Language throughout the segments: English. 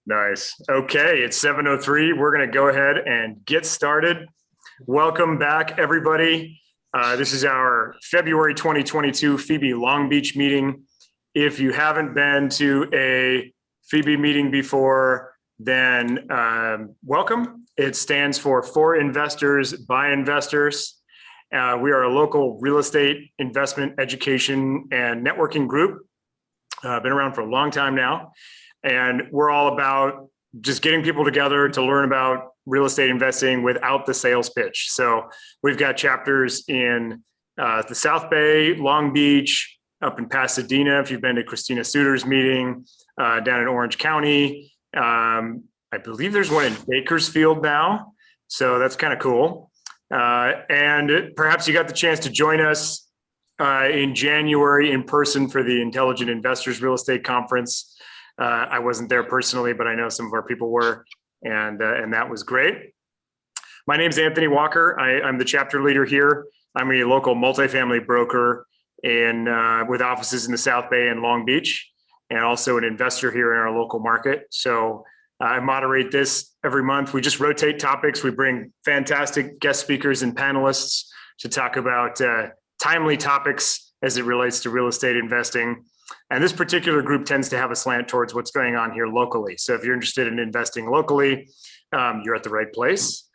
Nice. Okay, it's 7:03. We're going to go ahead and get started. Welcome back, everybody. This is our February 2022 Phoebe Long Beach meeting. If you haven't been to a Phoebe meeting before, then welcome. It stands for investors, by investors. We are a local real estate investment education and networking group. Been around for a long time now. And we're all about just getting people together to learn about real estate investing without the sales pitch. So we've got chapters in the South Bay, Long Beach, up in Pasadena, if you've been to Christina Suter's meeting, down in Orange County. I believe there's one in Bakersfield now. So that's kind of cool. And perhaps you got the chance to join us in January in person for the Intelligent Investors Real Estate Conference. I wasn't there personally, but I know some of our people were, and that was great. My name is Anthony Walker. I'm the chapter leader here. I'm a local multifamily broker with offices in the South Bay and Long Beach, and also an investor here in our local market. So I moderate this every month. We just rotate topics. We bring fantastic guest speakers and panelists to talk about timely topics as it relates to real estate investing. And this particular group tends to have a slant towards what's going on here locally. So if you're interested in investing locally, you're at the right place.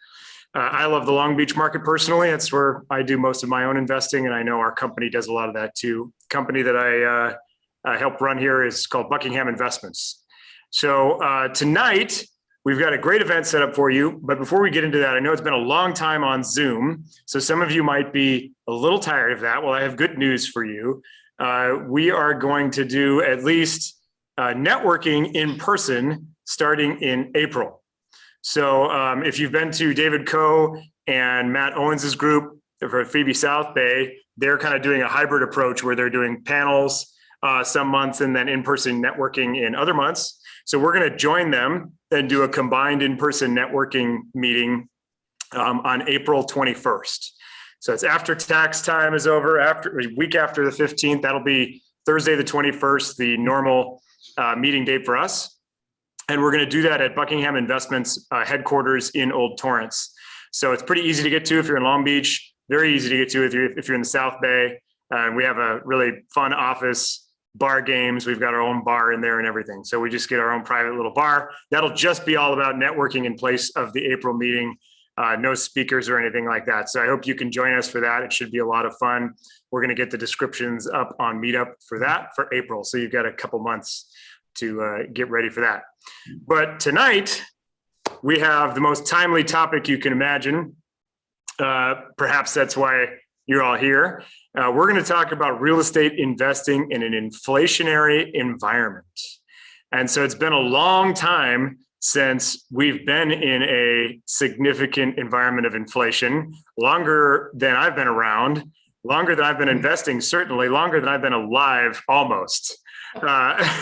I love the Long Beach market personally. That's where I do most of my own investing. And I know our company does a lot of that too. The company that I help run here is called Buckingham Investments. So tonight, we've got a great event set up for you. But before we get into that, I know it's been a long time on Zoom. So some of you might be a little tired of that. Well, I have good news for you. We are going to do at least networking in person starting in April. So if you've been to David Coe and Matt Owens's group for Phoebe South Bay, they're kind of doing a hybrid approach where they're doing panels some months and then in-person networking in other months. So we're going to join them and do a combined in-person networking meeting on April 21st. So it's after tax time is over, after a week after the 15th. That'll be Thursday, the 21st, the normal meeting date for us. And we're going to do that at Buckingham Investments headquarters in Old Torrance. So it's pretty easy to get to if you're in Long Beach, very easy to get to if you're in the South Bay. We have a really fun office, bar games. We've got our own bar in there and everything. So we just get our own private little bar. That'll just be all about networking in place of the April meeting. No speakers or anything like that. So I hope you can join us for that. It should be a lot of fun. We're going to get the descriptions up on Meetup for that for April. So you've got a couple months to get ready for that. But tonight, we have the most timely topic you can imagine. Perhaps that's why you're all here. We're going to talk about real estate investing in an inflationary environment. And so it's been a long time since we've been in a significant environment of inflation, longer than I've been around, longer than I've been investing, certainly longer than I've been alive, almost, but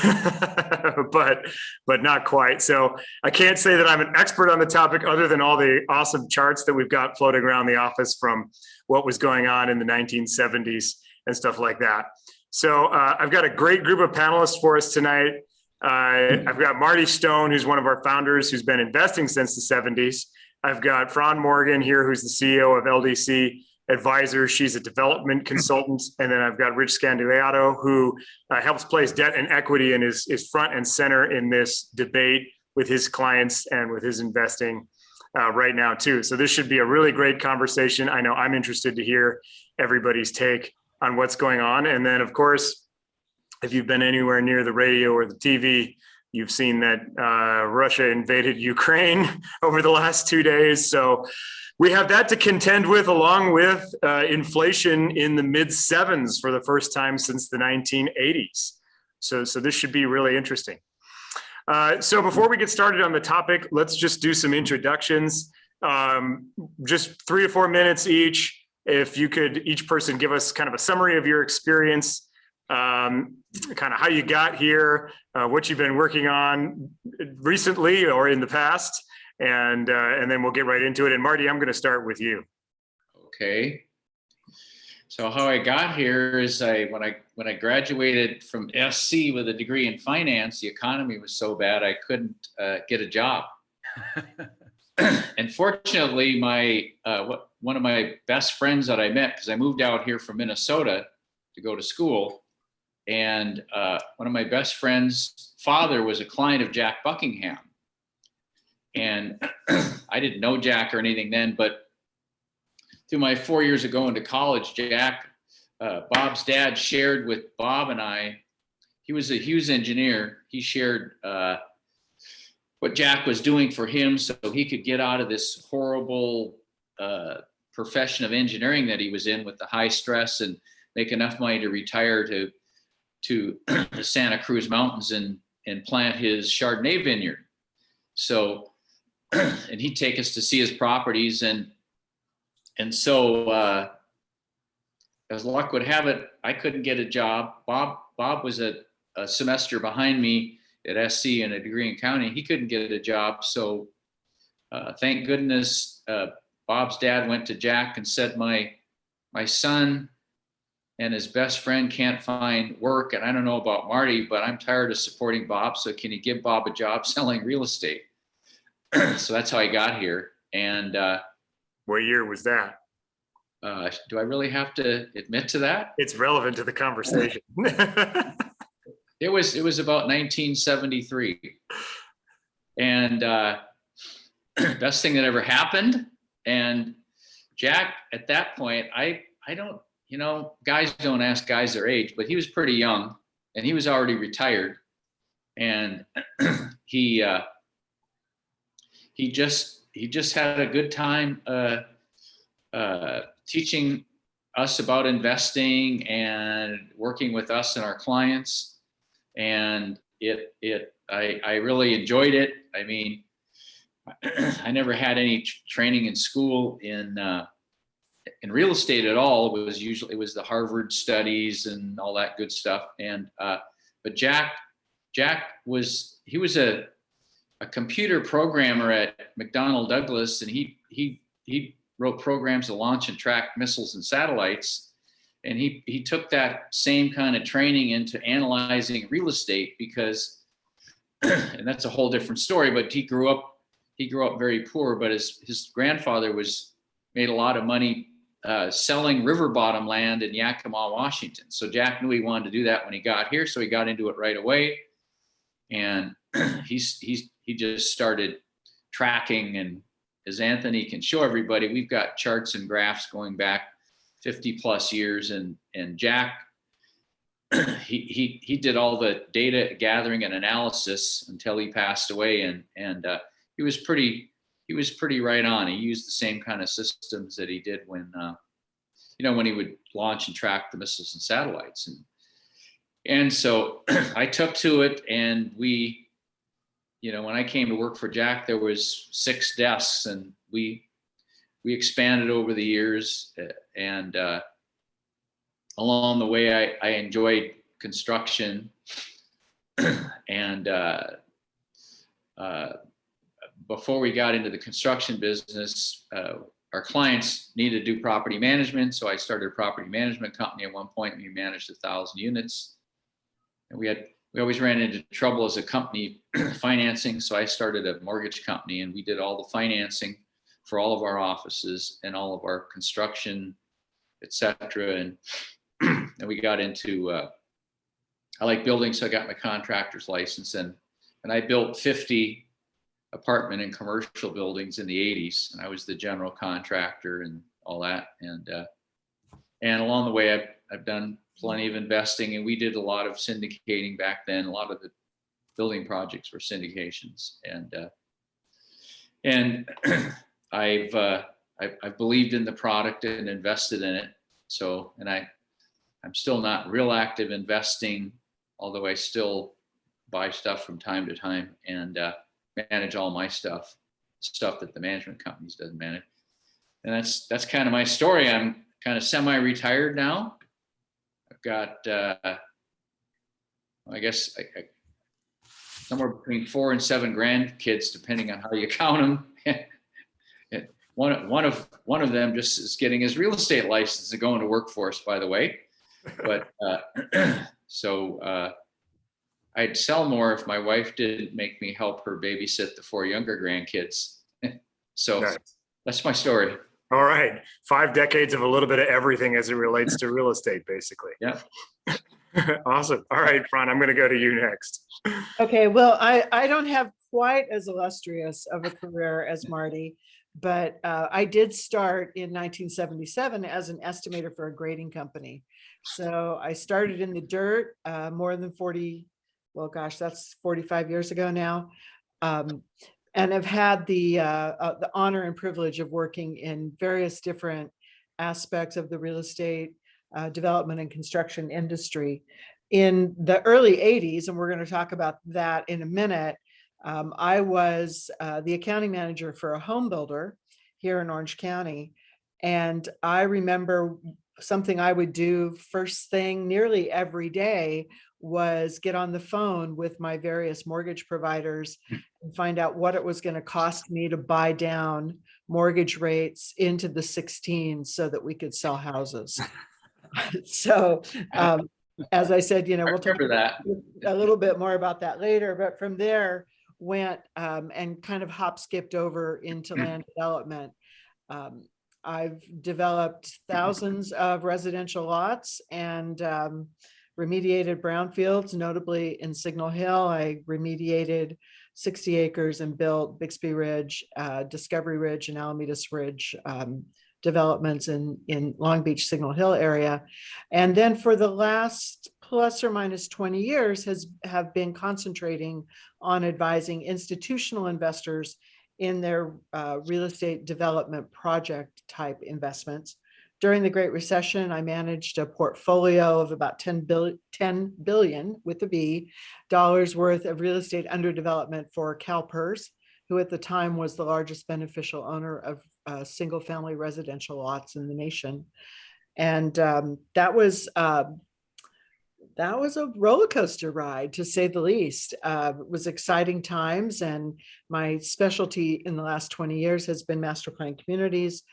not quite. So I can't say that I'm an expert on the topic other than all the awesome charts that we've got floating around the office from what was going on in the 1970s and stuff like that. So I've got a great group of panelists for us tonight. I've got Marty Stone, who's one of our founders, who's been investing since the 70s. I've got Fran Morgan here, who's the CEO of LDC Advisors. She's a development consultant. And then I've got Rich Scandilato, who helps place debt and equity and is front and center in this debate with his clients and with his investing right now, too. So this should be a really great conversation. I know I'm interested to hear everybody's take on what's going on. And then, of course, if you've been anywhere near the radio or the TV, you've seen that Russia invaded Ukraine over the last 2 days. So we have that to contend with, along with inflation in the mid sevens for the first time since the 1980s. So this should be really interesting. So before we get started on the topic, let's just do some introductions. Just 3 or 4 minutes each. If you could, each person give us kind of a summary of your experience, kind of how you got here, what you've been working on recently or in the past, and then we'll get right into it. And Marty, I'm going to start with you. Okay. So how I got here is when I graduated from SC with a degree in finance, the economy was so bad I couldn't get a job. And fortunately, one of my best friends that I met, because I moved out here from Minnesota to go to school, and one of my best friend's father was a client of Jack Buckingham. And I didn't know Jack or anything then, but through my 4 years of going to college, Jack, Bob's dad, shared with Bob and I. He was a Hughes engineer. He shared what Jack was doing for him so he could get out of this horrible profession of engineering that he was in with the high stress and make enough money to retire to the Santa Cruz Mountains and plant his Chardonnay vineyard. So, and he'd take us to see his properties. And so, as luck would have it, I couldn't get a job. Bob was a semester behind me at SC and a degree in accounting. He couldn't get a job. So thank goodness Bob's dad went to Jack and said, my son and his best friend can't find work. And I don't know about Marty, but I'm tired of supporting Bob. So can you give Bob a job selling real estate? So that's how I got here. And what year was that? Do I really have to admit to that? It's relevant to the conversation. It was about 1973. And best thing that ever happened. And Jack, at that point, I don't, guys don't ask guys their age, but he was pretty young and he was already retired. And he just had a good time teaching us about investing and working with us and our clients. And I really enjoyed it. I mean, I never had any training in school in real estate at all. It was the Harvard studies and all that good stuff. And but Jack was a computer programmer at McDonnell Douglas, and he wrote programs to launch and track missiles and satellites. And he took that same kind of training into analyzing real estate because, and that's a whole different story, but he grew up very poor, but his grandfather made a lot of money selling river bottom land in Yakima, Washington. So Jack knew he wanted to do that when he got here. So he got into it right away. And he just started tracking, and as Anthony can show everybody, we've got charts and graphs going back 50 plus years, and Jack, he did all the data gathering and analysis until he passed away, and he was pretty right on. He used the same kind of systems that he did when he would launch and track the missiles and satellites, and so I took to it, and we, when I came to work for Jack, there was 6 desks, and we expanded over the years, and along the way, I enjoyed construction, and before we got into the construction business, our clients needed to do property management, so I started a property management company. At one point, we managed 1,000 units, and we always ran into trouble as a company financing, so I started a mortgage company, and we did all the financing for all of our offices and all of our construction, et cetera. And we got into, I like building, so I got my contractor's license, and I built 50 apartment and commercial buildings in the 80s, and I was the general contractor and all that. And along the way, I've done plenty of investing, and we did a lot of syndicating back then. A lot of the building projects were syndications, and I've believed in the product and invested in it. So, and I'm still not real active investing, although I still buy stuff from time to time and manage all my stuff that the management companies doesn't manage. And that's kind of my story. I'm kind of semi-retired now. I've got, I guess, somewhere between 4 and 7 grandkids, depending on how you count them. One of them just is getting his real estate license and going to workforce, by the way. But I'd sell more if my wife didn't make me help her babysit the 4 younger grandkids. So Nice. that's my story. All right. 5 decades of a little bit of everything as it relates to real estate, basically. Yeah. Awesome. All right, Fran, I'm going to go to you next. Okay, well, I don't have quite as illustrious of a career as Marty, but I did start in 1977 as an estimator for a grading company. So I started in the dirt more than 40, well, gosh, that's 45 years ago now. And I've had the honor and privilege of working in various different aspects of the real estate development and construction industry. In the early 80s, and we're going to talk about that in a minute, I was the accounting manager for a home builder here in Orange County. And I remember something I would do first thing nearly every day was get on the phone with my various mortgage providers and find out what it was going to cost me to buy down mortgage rates into the 16s so that we could sell houses. So as I said, we'll talk a little bit more about that later, but from there went and kind of hop skipped over into land development. I've developed thousands of residential lots and remediated brownfields, notably in Signal Hill. I remediated 60 acres and built Bixby Ridge, Discovery Ridge, and Alamedas Ridge developments in Long Beach, Signal Hill area. And then for the last plus or minus 20 years have been concentrating on advising institutional investors in their real estate development project type investments. During the Great Recession, I managed a portfolio of about 10 billion with a B dollars worth of real estate under development for CalPERS, who at the time was the largest beneficial owner of single family residential lots in the nation. And that was a roller coaster ride, to say the least. It was exciting times, and my specialty in the last 20 years has been master plan communities.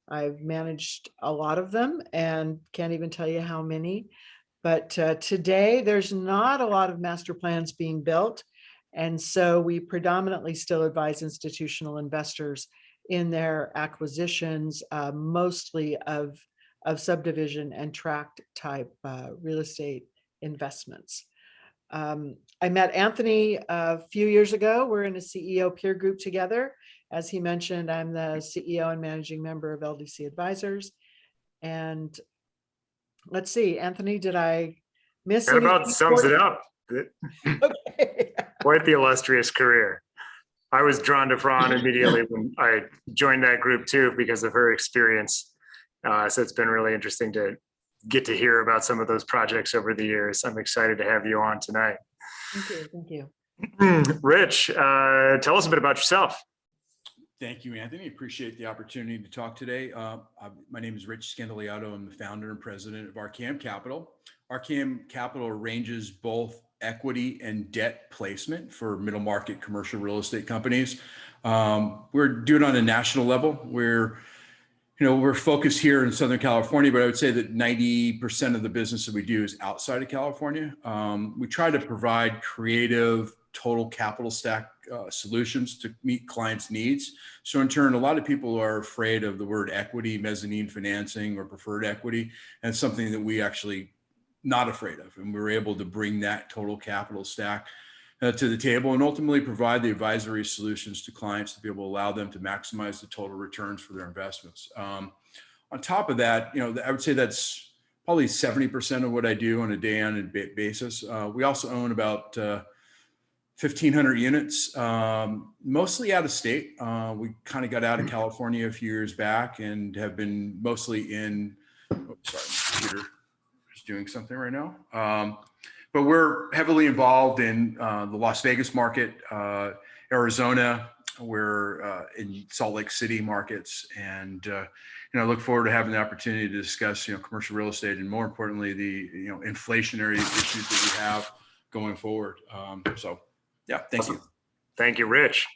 I've managed a lot of them and can't even tell you how many. But today, there's not a lot of master plans being built. And so we predominantly still advise institutional investors in their acquisitions, mostly of subdivision and tract type real estate investments. I met Anthony a few years ago. We're in a CEO peer group together. As he mentioned, I'm the CEO and managing member of LDC Advisors. And let's see, Anthony, did I miss That about sums it up. Okay. Quite the illustrious career. I was drawn to Fran immediately when I joined that group too, because of her experience. So it's been really interesting to get to hear about some of those projects over the years. I'm excited to have you on tonight. Thank you. Thank you. Rich, tell us a bit about yourself. Thank you, Anthony. Appreciate the opportunity to talk today. My name is Rich Scandaliato. I'm the founder and president of Arcam Capital. Arcam Capital arranges both equity and debt placement for middle market commercial real estate companies. We're doing it on a national level. We're focused here in Southern California, but I would say that 90% of the business that we do is outside of California. We try to provide creative total capital stack solutions to meet clients' needs. So in turn, a lot of people are afraid of the word equity, mezzanine financing, or preferred equity. And it's something that we actually not afraid of. And we're able to bring that total capital stack to the table and ultimately provide the advisory solutions to clients to be able to allow them to maximize the total returns for their investments. On top of that, I would say that's probably 70% of what I do on a day-on basis. We also own about 1,500 units, mostly out of state. We kind of got out of California a few years back and have been mostly in, sorry, my computer is doing something right now. But we're heavily involved in the Las Vegas market, Arizona, we're in Salt Lake City markets, and I look forward to having the opportunity to discuss commercial real estate and, more importantly, the inflationary issues that we have going forward. So yeah, thank you. Thank you, Rich.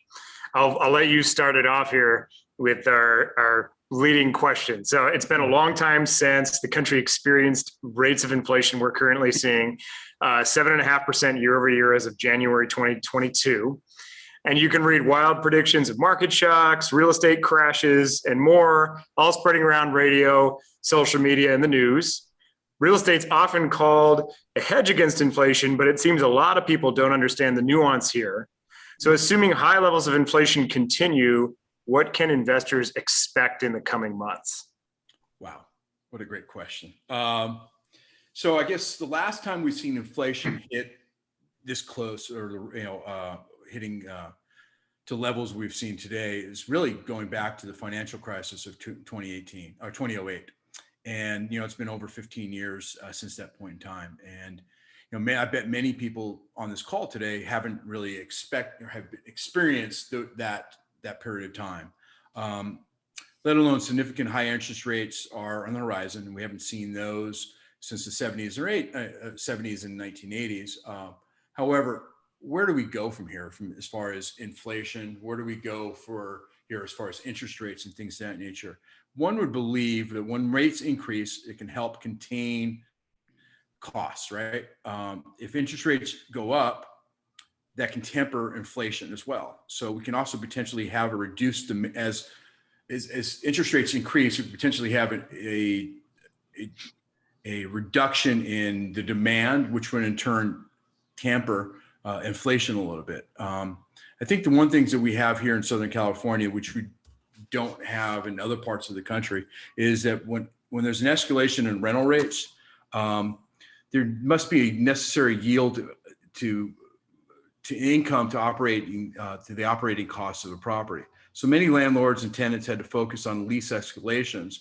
I'll let you start it off here. with our leading question. So it's been a long time since the country experienced rates of inflation we're currently seeing, 7.5% year over year as of January 2022. And you can read wild predictions of market shocks, real estate crashes, and more, all spreading around radio, social media, and the news. Real estate's often called a hedge against inflation, but it seems a lot of people don't understand the nuance here. So assuming high levels of inflation continue, what can investors expect in the coming months? Wow, what a great question. So I guess the last time we've seen inflation hit this close, or hitting to levels we've seen today, is really going back to the financial crisis of 2018 or 2008. And, it's been over 15 years since that point in time. And, I bet many people on this call today haven't really have experienced that period of time, let alone significant high interest rates are on the horizon. And we haven't seen those since the 70s and 1980s. However, where do we go from here as far as inflation? Where do we go as far as interest rates and things of that nature? One would believe that when rates increase, it can help contain costs, right? If interest rates go up, that can temper inflation as well. So we can also potentially have a reduced as interest rates increase, we potentially have a reduction in the demand, which would in turn tamper inflation a little bit. I think the one things that we have here in Southern California, which we don't have in other parts of the country, is that when there's an escalation in rental rates, there must be a necessary yield to income to the operating costs of the property. So many landlords and tenants had to focus on lease escalations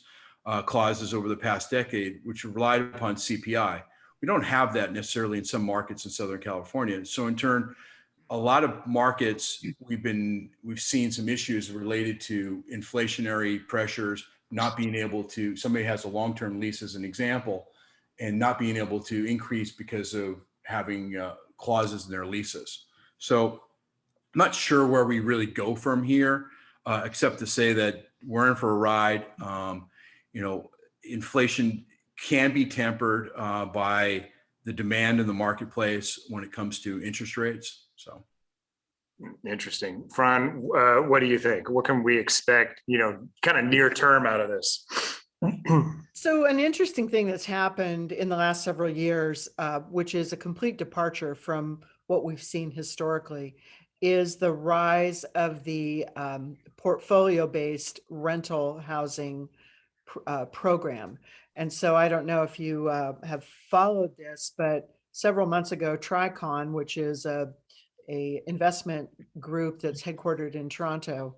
clauses over the past decade, which relied upon CPI. We don't have that necessarily in some markets in Southern California. So in turn, a lot of markets, we've seen some issues related to inflationary pressures, not being able to, somebody has a long-term lease as an example, and not being able to increase because of having clauses in their leases. So I'm not sure where we really go from here, except to say that we're in for a ride. Inflation can be tempered by the demand in the marketplace when it comes to interest rates. So. Interesting. Fran, what do you think? What can we expect, kind of near term out of this? So an interesting thing that's happened in the last several years, which is a complete departure from what we've seen historically, is the rise of the portfolio-based rental housing program. And so I don't know if you have followed this, but several months ago, Tricon, which is a investment group that's headquartered in Toronto,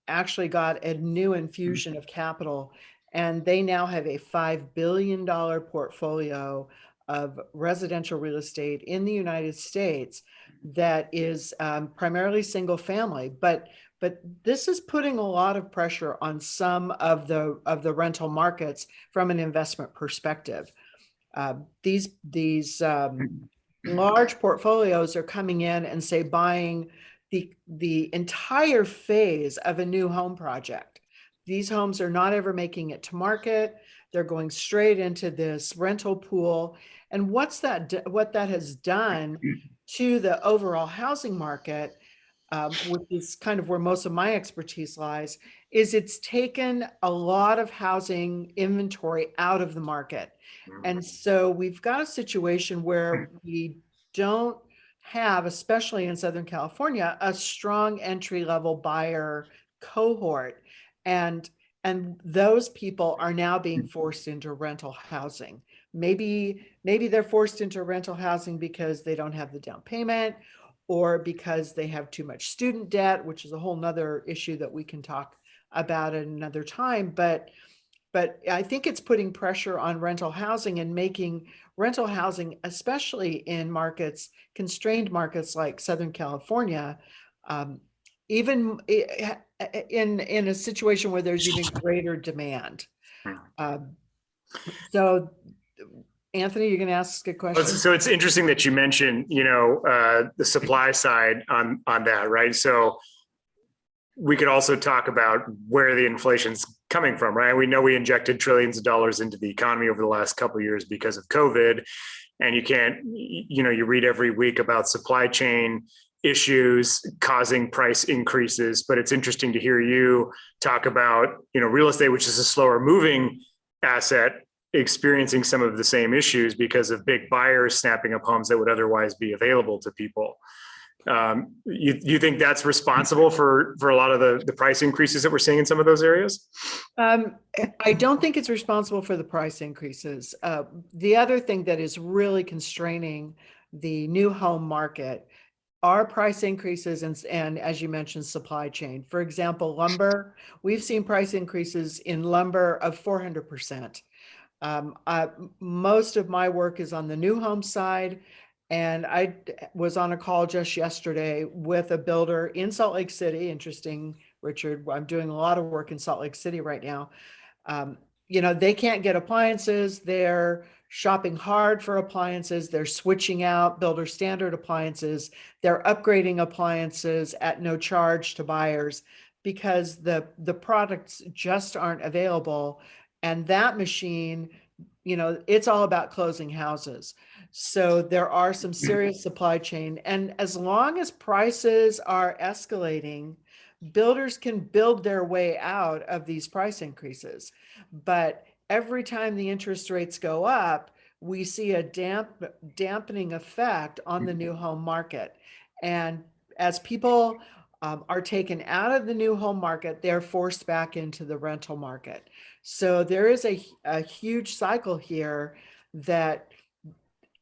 actually got a new infusion of capital, and they now have a $5 billion portfolio of residential real estate in the United States that is primarily single family, but this is putting a lot of pressure on some of the rental markets from an investment perspective. These large portfolios are coming in and say buying the entire phase of a new home project. These homes are not ever making it to market. They're going straight into this rental pool. And what that has done to the overall housing market, which is kind of where most of my expertise lies, is it's taken a lot of housing inventory out of the market. And so we've got a situation where we don't have, especially in Southern California, a strong entry-level buyer cohort. And those people are now being forced into rental housing. Maybe they're forced into rental housing because they don't have the down payment, or because they have too much student debt, which is a whole nother issue that we can talk about at another time. But I think it's putting pressure on rental housing and making rental housing, especially in constrained markets like Southern California, even in a situation where there's even greater demand. So Anthony, you're going to ask a question? So it's interesting that you mentioned, the supply side on that, right? So we could also talk about where the inflation's coming from, right? We know we injected trillions of dollars into the economy over the last couple of years because of COVID. And you can't, you read every week about supply chain issues causing price increases, but it's interesting to hear you talk about, real estate, which is a slower moving asset, experiencing some of the same issues because of big buyers snapping up homes that would otherwise be available to people. You think that's responsible for a lot of the price increases that we're seeing in some of those areas? I don't think it's responsible for the price increases. The other thing that is really constraining the new home market are price increases and as you mentioned, supply chain. For example, lumber, we've seen price increases in lumber of 400%. Most of my work is on the new home side. And I was on a call just yesterday with a builder in Salt Lake City. Interesting, Richard. I'm doing a lot of work in Salt Lake City right now. They can't get appliances. They're shopping hard for appliances. They're switching out builder standard appliances. They're upgrading appliances at no charge to buyers because the products just aren't available. And that machine, it's all about closing houses. So there are some serious supply chain. And as long as prices are escalating, builders can build their way out of these price increases. But every time the interest rates go up, we see a dampening effect on the new home market. And as people are taken out of the new home market, they're forced back into the rental market. So there is a huge cycle here that,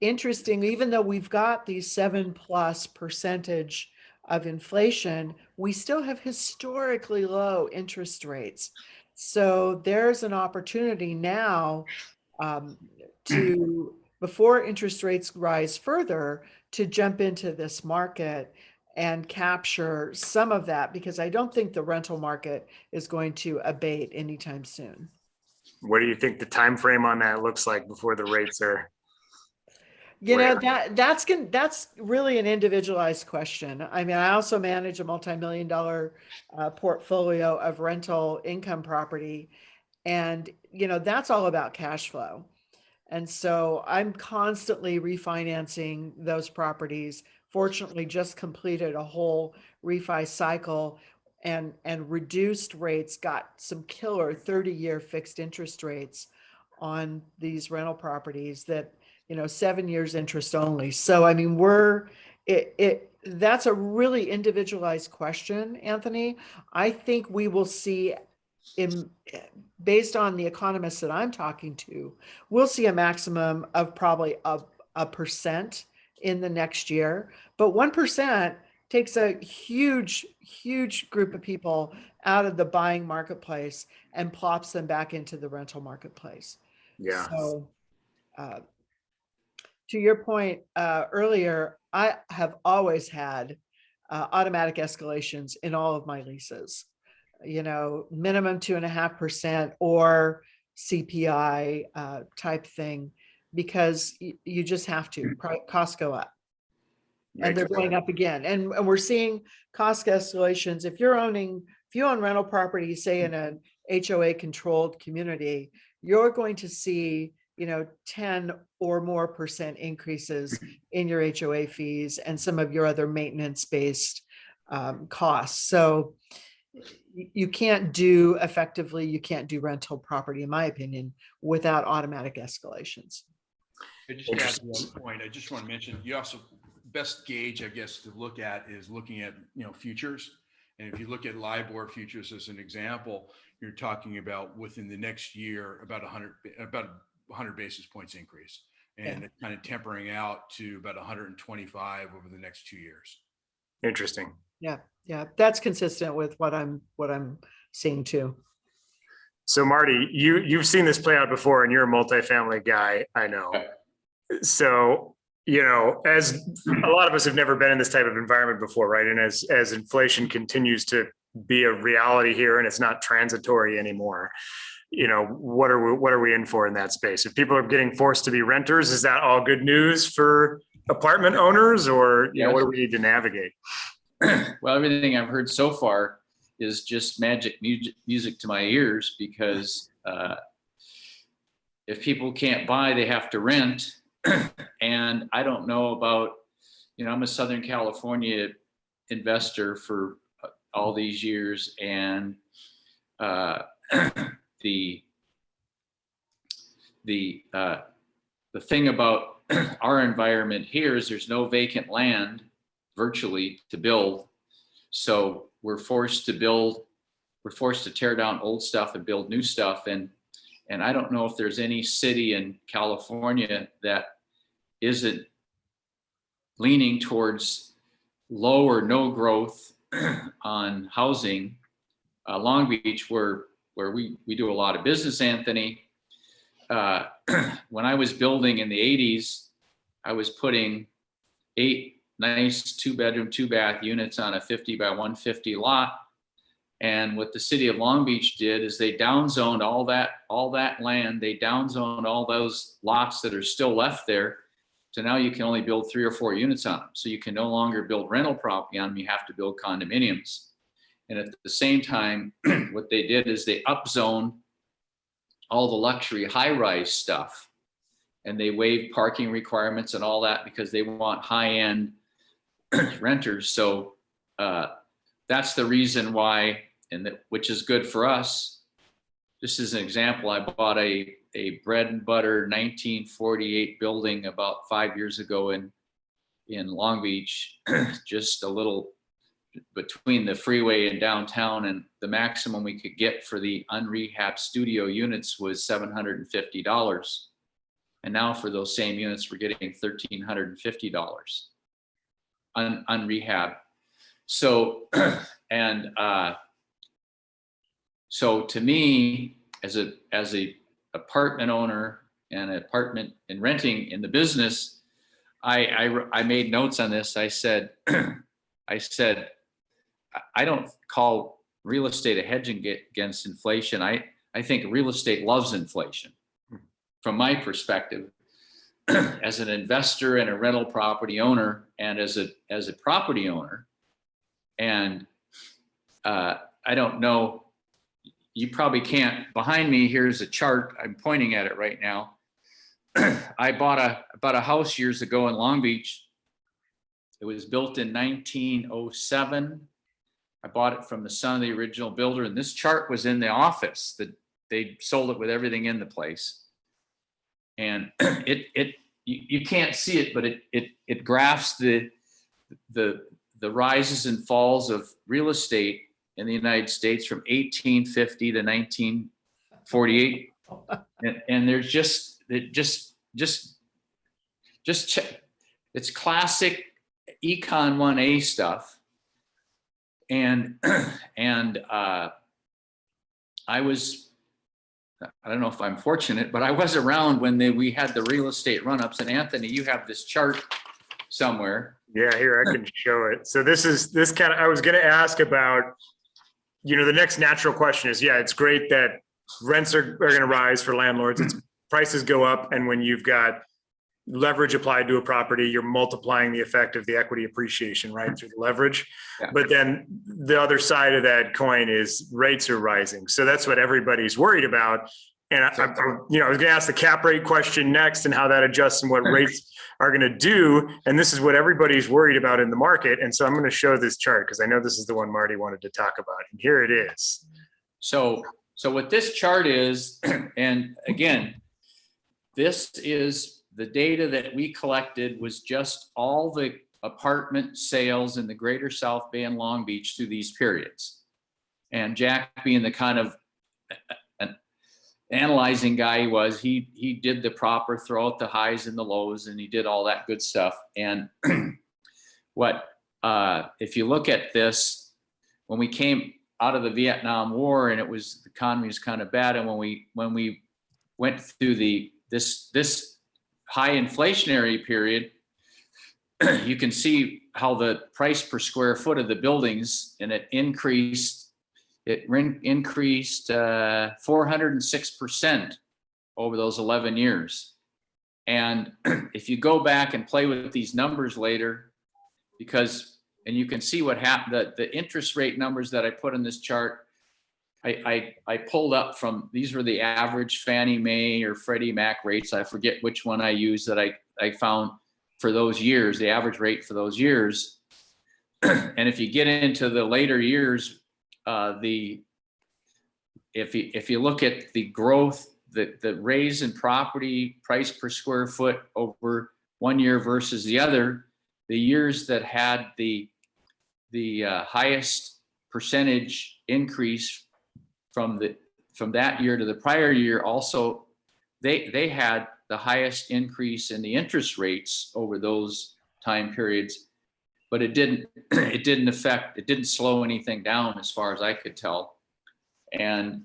interesting, even though we've got these 7+% of inflation, we still have historically low interest rates. So there's an opportunity now before interest rates rise further, to jump into this market and capture some of that, because I don't think the rental market is going to abate anytime soon. What do you think the time frame on that looks like before the rates are? That's really an individualized question. I mean, I also manage a multi-million-dollar portfolio of rental income property, and that's all about cash flow. And so I'm constantly refinancing those properties. Fortunately, just completed a whole refi cycle and reduced rates, got some killer 30-year fixed interest rates on these rental properties that, 7 years interest only. So, I mean, that's a really individualized question, Anthony. I think we will see, based on the economists that I'm talking to, we'll see a maximum of probably a percent in the next year. But 1% takes a huge group of people out of the buying marketplace and plops them back into the rental marketplace. Yeah. So, to your point earlier, I have always had automatic escalations in all of my leases. Minimum 2.5% or CPI type thing, because you just have to. Costs go up, and they're going up again. And we're seeing cost escalations. If you own rental property, say in an HOA controlled community, you're going to see 10 or more percent increases in your HOA fees and some of your other maintenance based costs. So you can't do rental property, in my opinion, without automatic escalations. I just add one point. I just want to mention, you also, best gauge, I guess, to look at is looking at, futures. And if you look at LIBOR futures as an example, you're talking about within the next year, about 100 basis points increase, and it's kind of tempering out to about 125 over the next 2 years. Interesting. Yeah. That's consistent with what I'm seeing too. So Marty, you've seen this play out before, and you're a multifamily guy, I know. So, as a lot of us have never been in this type of environment before, right? And as inflation continues to be a reality here, and it's not transitory anymore, what are we in for in that space? If people are getting forced to be renters, is that all good news for apartment owners, or what do we need to navigate? Well, everything I've heard so far is just magic music to my ears, because if people can't buy, they have to rent. And I don't know about, I'm a Southern California investor for all these years, and the thing about our environment here is there's no vacant land virtually to build. So we're forced to tear down old stuff and build new stuff. And I don't know if there's any city in California that isn't leaning towards low or no growth on housing. Long Beach, where we do a lot of business, Anthony. When I was building in the 80s, I was putting 8 nice 2-bedroom, 2-bath units on a 50 by 150 lot. And what the city of Long Beach did is they downzoned all that land. They downzoned all those lots that are still left there. So now you can only build 3 or 4 units on them. So you can no longer build rental property on them. You have to build condominiums. And at the same time, what they did is they upzoned all the luxury high-rise stuff. And they waived parking requirements and all that because they want high-end renters. So that's the reason why, which is good for us. Just as an example, I bought a bread and butter 1948 building about 5 years ago in Long Beach, just a little between the freeway and downtown, and the maximum we could get for the unrehabbed studio units was $750. And now for those same units, we're getting $1,350 unrehabbed. So, and so to me, as a apartment owner and apartment and renting in the business, I made notes on this. I said, I don't call real estate a hedge against inflation. I think real estate loves inflation. From my perspective, as an investor and a rental property owner, and as a property owner, and I don't know, you probably can't. Behind me, here's a chart. I'm pointing at it right now. I bought a house years ago in Long Beach. It was built in 1907. I bought it from the son of the original builder, and this chart was in the office. That they sold it with everything in the place. And you can't see it, but it graphs the rises and falls of real estate in the United States from 1850 to 1948. And there's just check. It's classic Econ 1A stuff. And I don't know if I'm fortunate, but I was around when we had the real estate run-ups. And Anthony, you have this chart somewhere. Yeah, here, I can show it. So I was going to ask about, the next natural question is, yeah, it's great that rents are going to rise for landlords. Prices go up. And when you've got leverage applied to a property, you're multiplying the effect of the equity appreciation, right, through the leverage. Yeah. But then the other side of that coin is rates are rising. So that's what everybody's worried about. And I was going to ask the cap rate question next and how that adjusts and what rates are going to do. And this is what everybody's worried about in the market. And so I'm going to show this chart because I know this is the one Marty wanted to talk about. And here it is. So what this chart is, and again, this is the data that we collected was just all the apartment sales in the greater South Bay and Long Beach through these periods. And Jack, being the kind of an analyzing guy he was, he did the proper throw out the highs and the lows, and he did all that good stuff. And if you look at this, when we came out of the Vietnam War and the economy was kind of bad, and when we went through this high inflationary period, you can see how the price per square foot of the buildings, and it increased 406% over those 11 years. And if you go back and play with these numbers later, because and you can see what happened. The interest rate numbers that I put in this chart, I pulled up from, these were the average Fannie Mae or Freddie Mac rates. I forget which one I used that I found for those years, the average rate for those years. And if you get into the later years, if you look at the growth, the raise in property price per square foot over one year versus the other, the years that had the highest percentage increase from that year to the prior year, also they had the highest increase in the interest rates over those time periods, but it didn't slow anything down as far as I could tell. And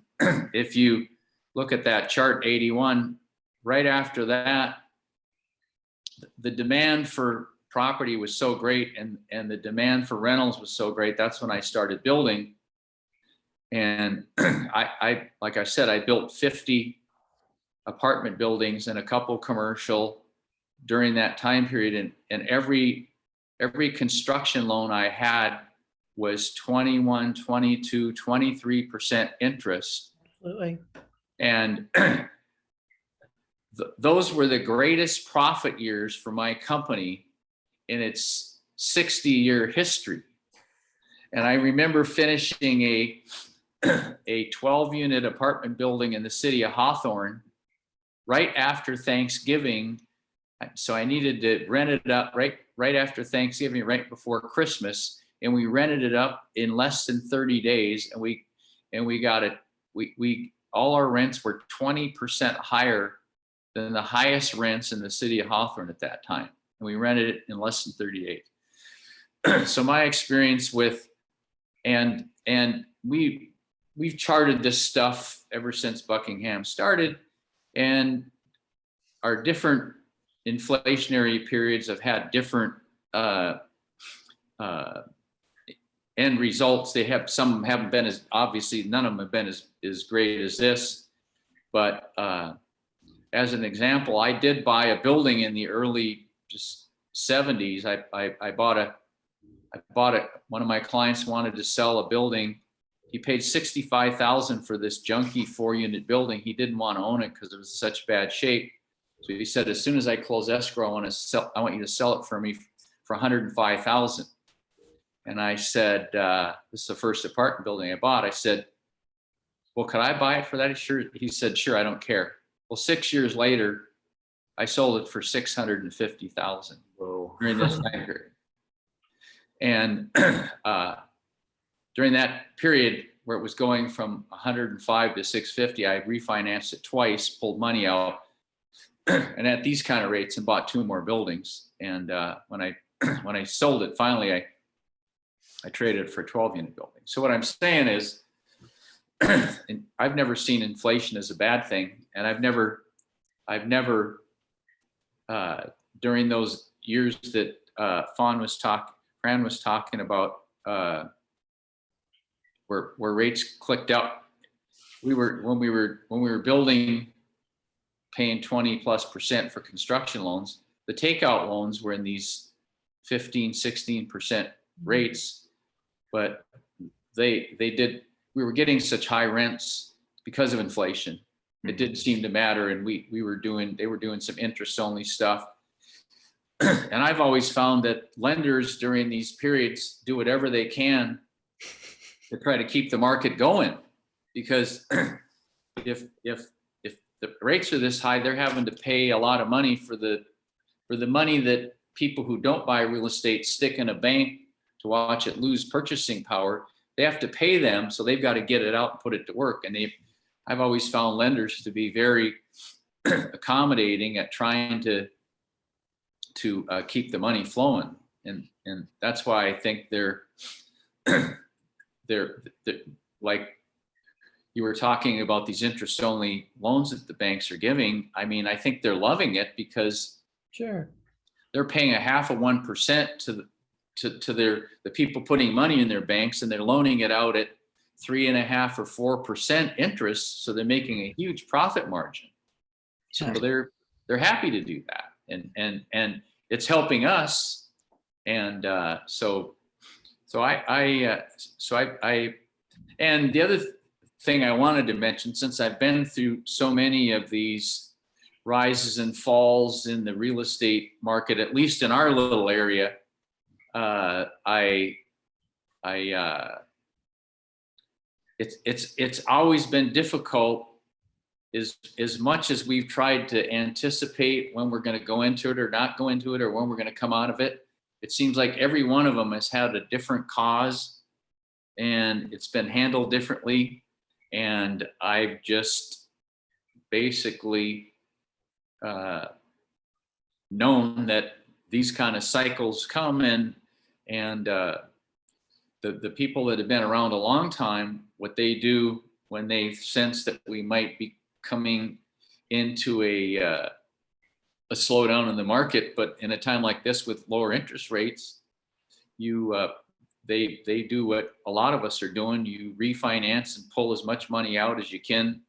if you look at that chart 81, right after that, the demand for property was so great, and the demand for rentals was so great. That's when I started building. And I like I said, I built 50 apartment buildings and a couple commercial during that time period. And every construction loan I had was 21, 22, 23% interest. Absolutely. And those were the greatest profit years for my company in its 60-year history. And I remember finishing a 12-unit apartment building in the city of Hawthorne right after Thanksgiving. So I needed to rent it up right after Thanksgiving, right before Christmas. And we rented it up in less than 30 days. And we got it. We all our rents were 20% higher than the highest rents in the city of Hawthorne at that time. And we rented it in less than 30 days. So my experience with, and we've charted this stuff ever since Buckingham started, and our different inflationary periods have had different end results. Some haven't been as, obviously none of them have been as great as this, but as an example, I did buy a building in the early just 70s. I bought it. One of my clients wanted to sell a building. He paid $65,000 for this junky 4-unit building. He didn't want to own it because it was in such bad shape. So he said, as soon as I close escrow, I want you to sell it for me for $105,000. And I said, this is the first apartment building I bought. I said, well, could I buy it for that? He said, sure, I don't care. Well, 6 years later, I sold it for $650,000 during this time period. And during that period where it was going from 105 to 650, I refinanced it twice, pulled money out, and at these kind of rates, and bought 2 more buildings. And when I sold it, finally, I traded it for a 12-unit building. So what I'm saying is, I've never seen inflation as a bad thing, and I've never during those years that Fran was talking about where rates clicked up. When we were building, paying 20+% for construction loans. The takeout loans were in these 15, 16% rates, but we were getting such high rents because of inflation. It didn't seem to matter, and they were doing some interest only stuff. And I've always found that lenders during these periods do whatever they can to try to keep the market going, because if the rates are this high, they're having to pay a lot of money for the money that people who don't buy real estate stick in a bank to watch it lose purchasing power. They have to pay them, so they've got to get it out and put it to work. And I've always found lenders to be very accommodating at trying to keep the money flowing, and that's why I think they're like you were talking about these interest only loans that the banks are giving. I mean, I think they're loving it because Sure, they're paying 0.5% to the people putting money in their banks, and they're loaning it out at 3.5 or 4% interest. So they're making a huge profit margin. So Sure. they're happy to do that, and it's helping us. And so And the other thing I wanted to mention, since I've been through so many of these rises and falls in the real estate market, at least in our little area, it's always been difficult. As much as we've tried to anticipate when we're going to go into it or not go into it, or when we're going to come out of it, it seems like every one of them has had a different cause, and it's been handled differently. And I've just basically known that these kind of cycles come, and the people that have been around a long time, what they do when they sense that we might be coming into a slowdown in the market, but in a time like this with lower interest rates, they do what a lot of us are doing. You refinance and pull as much money out as you can,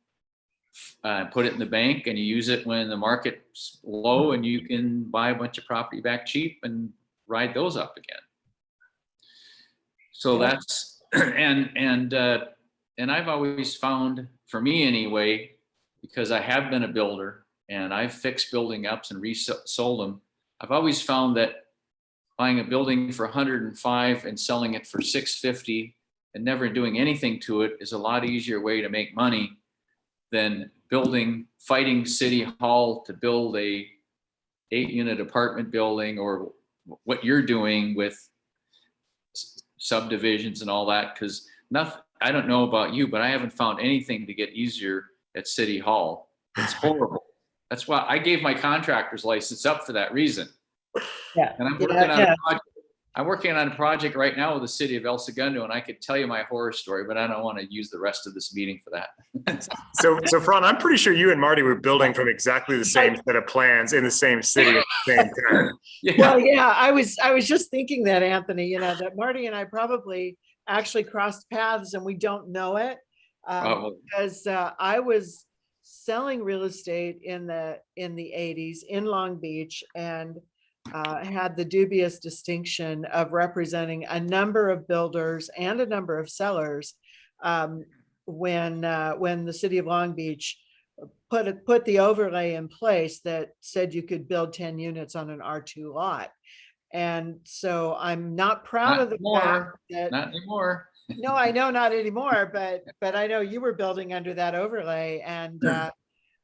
put it in the bank, and you use it when the market's low, and you can buy a bunch of property back cheap and ride those up again. So that's and I've always found, for me anyway, because I have been a builder and I've fixed building ups and resold them, I've always found that buying a building for 105 and selling it for 650 and never doing anything to it is a lot easier way to make money than fighting City Hall to build a 8-unit apartment building, or what you're doing with subdivisions and all that. Because I don't know about you, but I haven't found anything to get easier at City Hall. It's horrible. That's why I gave my contractor's license up for that reason. Yeah. And I'm working on a project right now with the city of El Segundo, and I could tell you my horror story, but I don't want to use the rest of this meeting for that. So Fran, I'm pretty sure you and Marty were building from exactly the same set of plans in the same city at the same time. Yeah. Well, yeah, I was just thinking that, Anthony, that Marty and I probably actually crossed paths and we don't know it, because I was selling real estate in the 80s in Long Beach, and had the dubious distinction of representing a number of builders and a number of sellers when the city of Long Beach put the overlay in place that said you could build 10 units on an R2 lot. And so I'm not proud of the fact that, not anymore. No, I know not anymore, but I know you were building under that overlay, and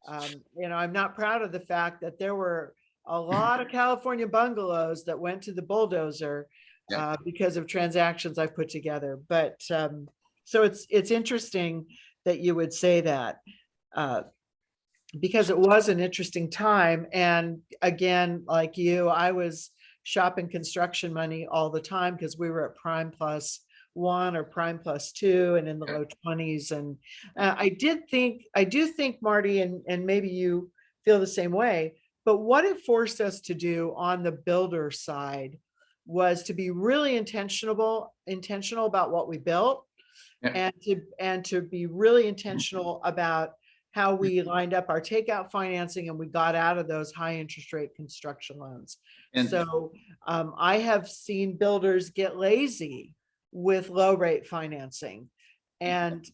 I'm not proud of the fact that there were a lot of California bungalows that went to the bulldozer because of transactions I put together. But so it's interesting that you would say that, because it was an interesting time. And again, like you, I was shopping construction money all the time because we were at Prime Plus 1 or Prime Plus 2 and in the low 20s. And I do think, Marty, and maybe you feel the same way, but what it forced us to do on the builder side was to be really intentional about what we built, and to be really intentional about how we lined up our takeout financing, and we got out of those high interest rate construction loans. And so I have seen builders get lazy with low rate financing, and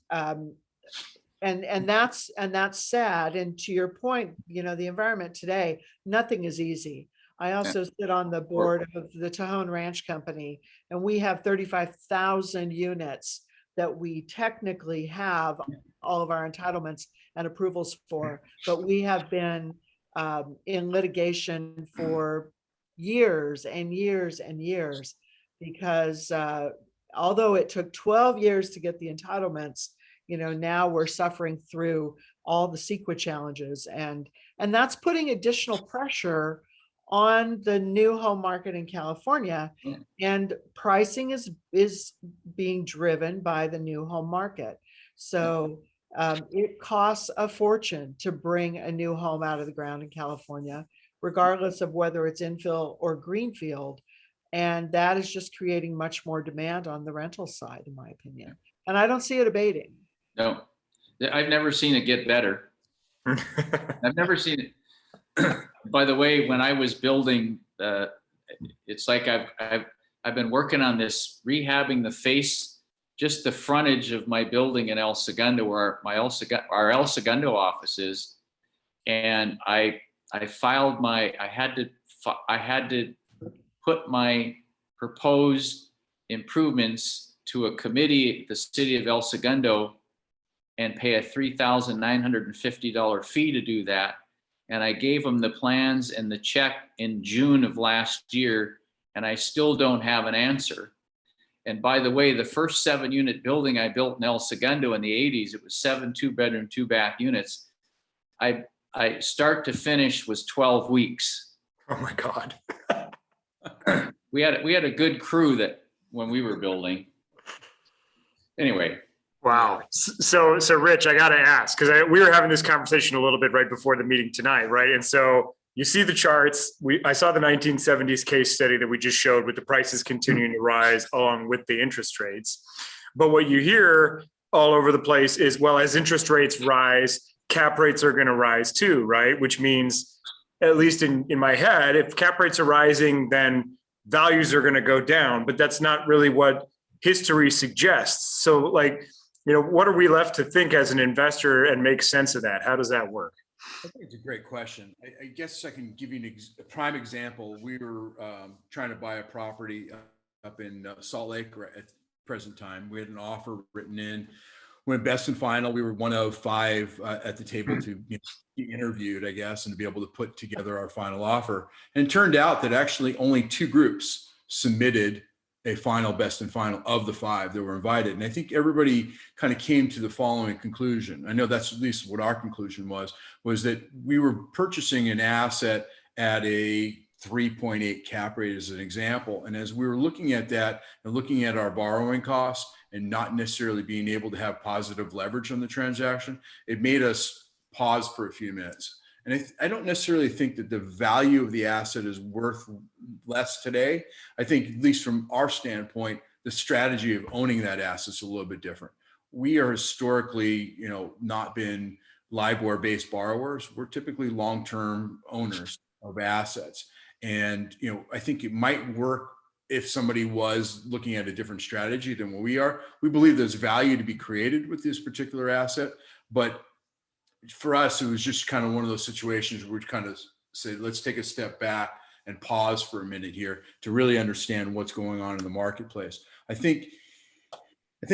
that's sad. And to your point, the environment today, nothing is easy. I also sit on the board of the Tejon Ranch Company, and we have 35,000 units that we technically have all of our entitlements and approvals for, but we have been in litigation for years and years and years, because although it took 12 years to get the entitlements, now we're suffering through all the CEQA challenges, and that's putting additional pressure on the new home market in California. And pricing is being driven by the new home market. So it costs a fortune to bring a new home out of the ground in California, regardless of whether it's infill or greenfield. And that is just creating much more demand on the rental side, in my opinion. And I don't see it abating. No, I've never seen it get better. I've never seen it. By the way, when I was building, it's like I've been working on this, rehabbing the face, just the frontage of my building in El Segundo, where our El Segundo office is. And I filed I had to put my proposed improvements to a committee at the city of El Segundo and pay a $3,950 fee to do that. And I gave them the plans and the check in June of last year, and I still don't have an answer. And by the way, the first 7-unit building I built in El Segundo in the 80s, it was 7 2-bedroom, 2-bath units. I start to finish was 12 weeks. Oh my God. We had a good crew that when we were building. Anyway. Wow. So Rich, I got to ask, because we were having this conversation a little bit right before the meeting tonight, right? And so you see the charts. I saw the 1970s case study that we just showed with the prices continuing to rise along with the interest rates. But what you hear all over the place is, well, as interest rates rise, cap rates are going to rise too, right? Which means, at least in my head, if cap rates are rising, then values are going to go down. But that's not really what history suggests. So, like, what are we left to think as an investor and make sense of that? How does that work? I think it's a great question. I guess I can give you a prime example. We were trying to buy a property up in Salt Lake at the present time. We had an offer written in. Went best and final. We were one of 5 at the table to be interviewed, I guess, and to be able to put together our final offer. And it turned out that actually only 2 groups submitted a final best and final of the 5 that were invited. And I think everybody kind of came to the following conclusion. I know that's at least what our conclusion was that we were purchasing an asset at a 3.8 cap rate as an example. And as we were looking at that and looking at our borrowing costs and not necessarily being able to have positive leverage on the transaction, it made us pause for a few minutes. And I don't necessarily think that the value of the asset is worth less today. I think, at least from our standpoint, the strategy of owning that asset is a little bit different. We are historically, not been LIBOR-based borrowers. We're typically long-term owners of assets. And, I think it might work if somebody was looking at a different strategy than what we are. We believe there's value to be created with this particular asset, but for us, it was just kind of one of those situations where we kind of say, let's take a step back and pause for a minute here to really understand what's going on in the marketplace. I think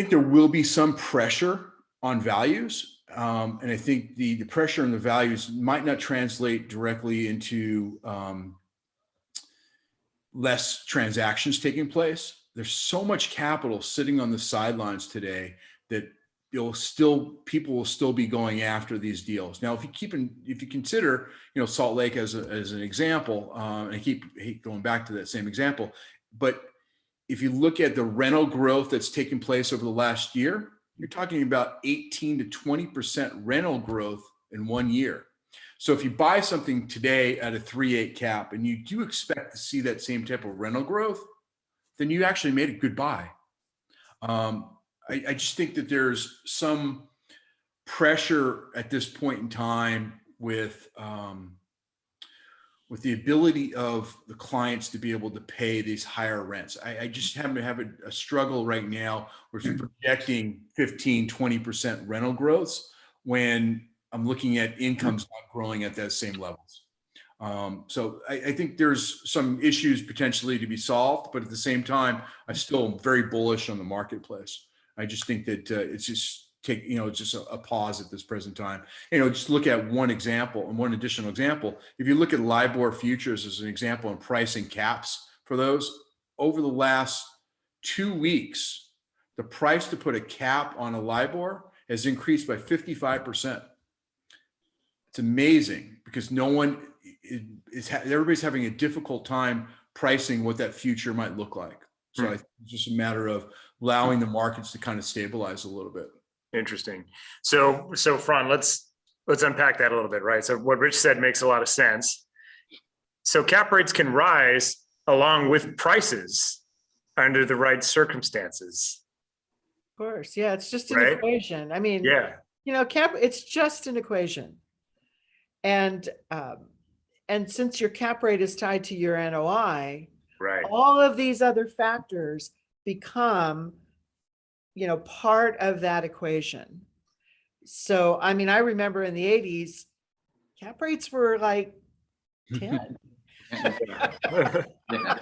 there will be some pressure on values. And I think the pressure on the values might not translate directly into less transactions taking place. There's so much capital sitting on the sidelines today that people will still be going after these deals. Now, if you consider, Salt Lake as an example, and I hate going back to that same example, but if you look at the rental growth that's taken place over the last year, you're talking about 18 to 20% rental growth in 1 year. So if you buy something today at a 3.8 cap and you do expect to see that same type of rental growth, then you actually made a good buy. I just think that there's some pressure at this point in time with the ability of the clients to be able to pay these higher rents. I just have a struggle right now where we're projecting 15, 20% rental growths when I'm looking at incomes not growing at that same levels. So I think there's some issues potentially to be solved, but at the same time, I still am very bullish on the marketplace. I just think that it's just a pause at this present time. Just look at one example and one additional example. If you look at LIBOR futures as an example and pricing caps for those, over the last 2 weeks, the price to put a cap on a LIBOR has increased by 55%. It's amazing because everybody's having a difficult time pricing what that future might look like. So I think it's just a matter of allowing the markets to kind of stabilize a little bit. Interesting. So Fran, let's unpack that a little bit, right? So what Rich said makes a lot of sense. So cap rates can rise along with prices under the right circumstances. Of course. Yeah. It's just an Right? equation. I mean, Yeah. it's just an equation. And since your cap rate is tied to your NOI, Right. All of these other factors become, part of that equation. So, I mean, I remember in the 80s, cap rates were like 10. Yeah.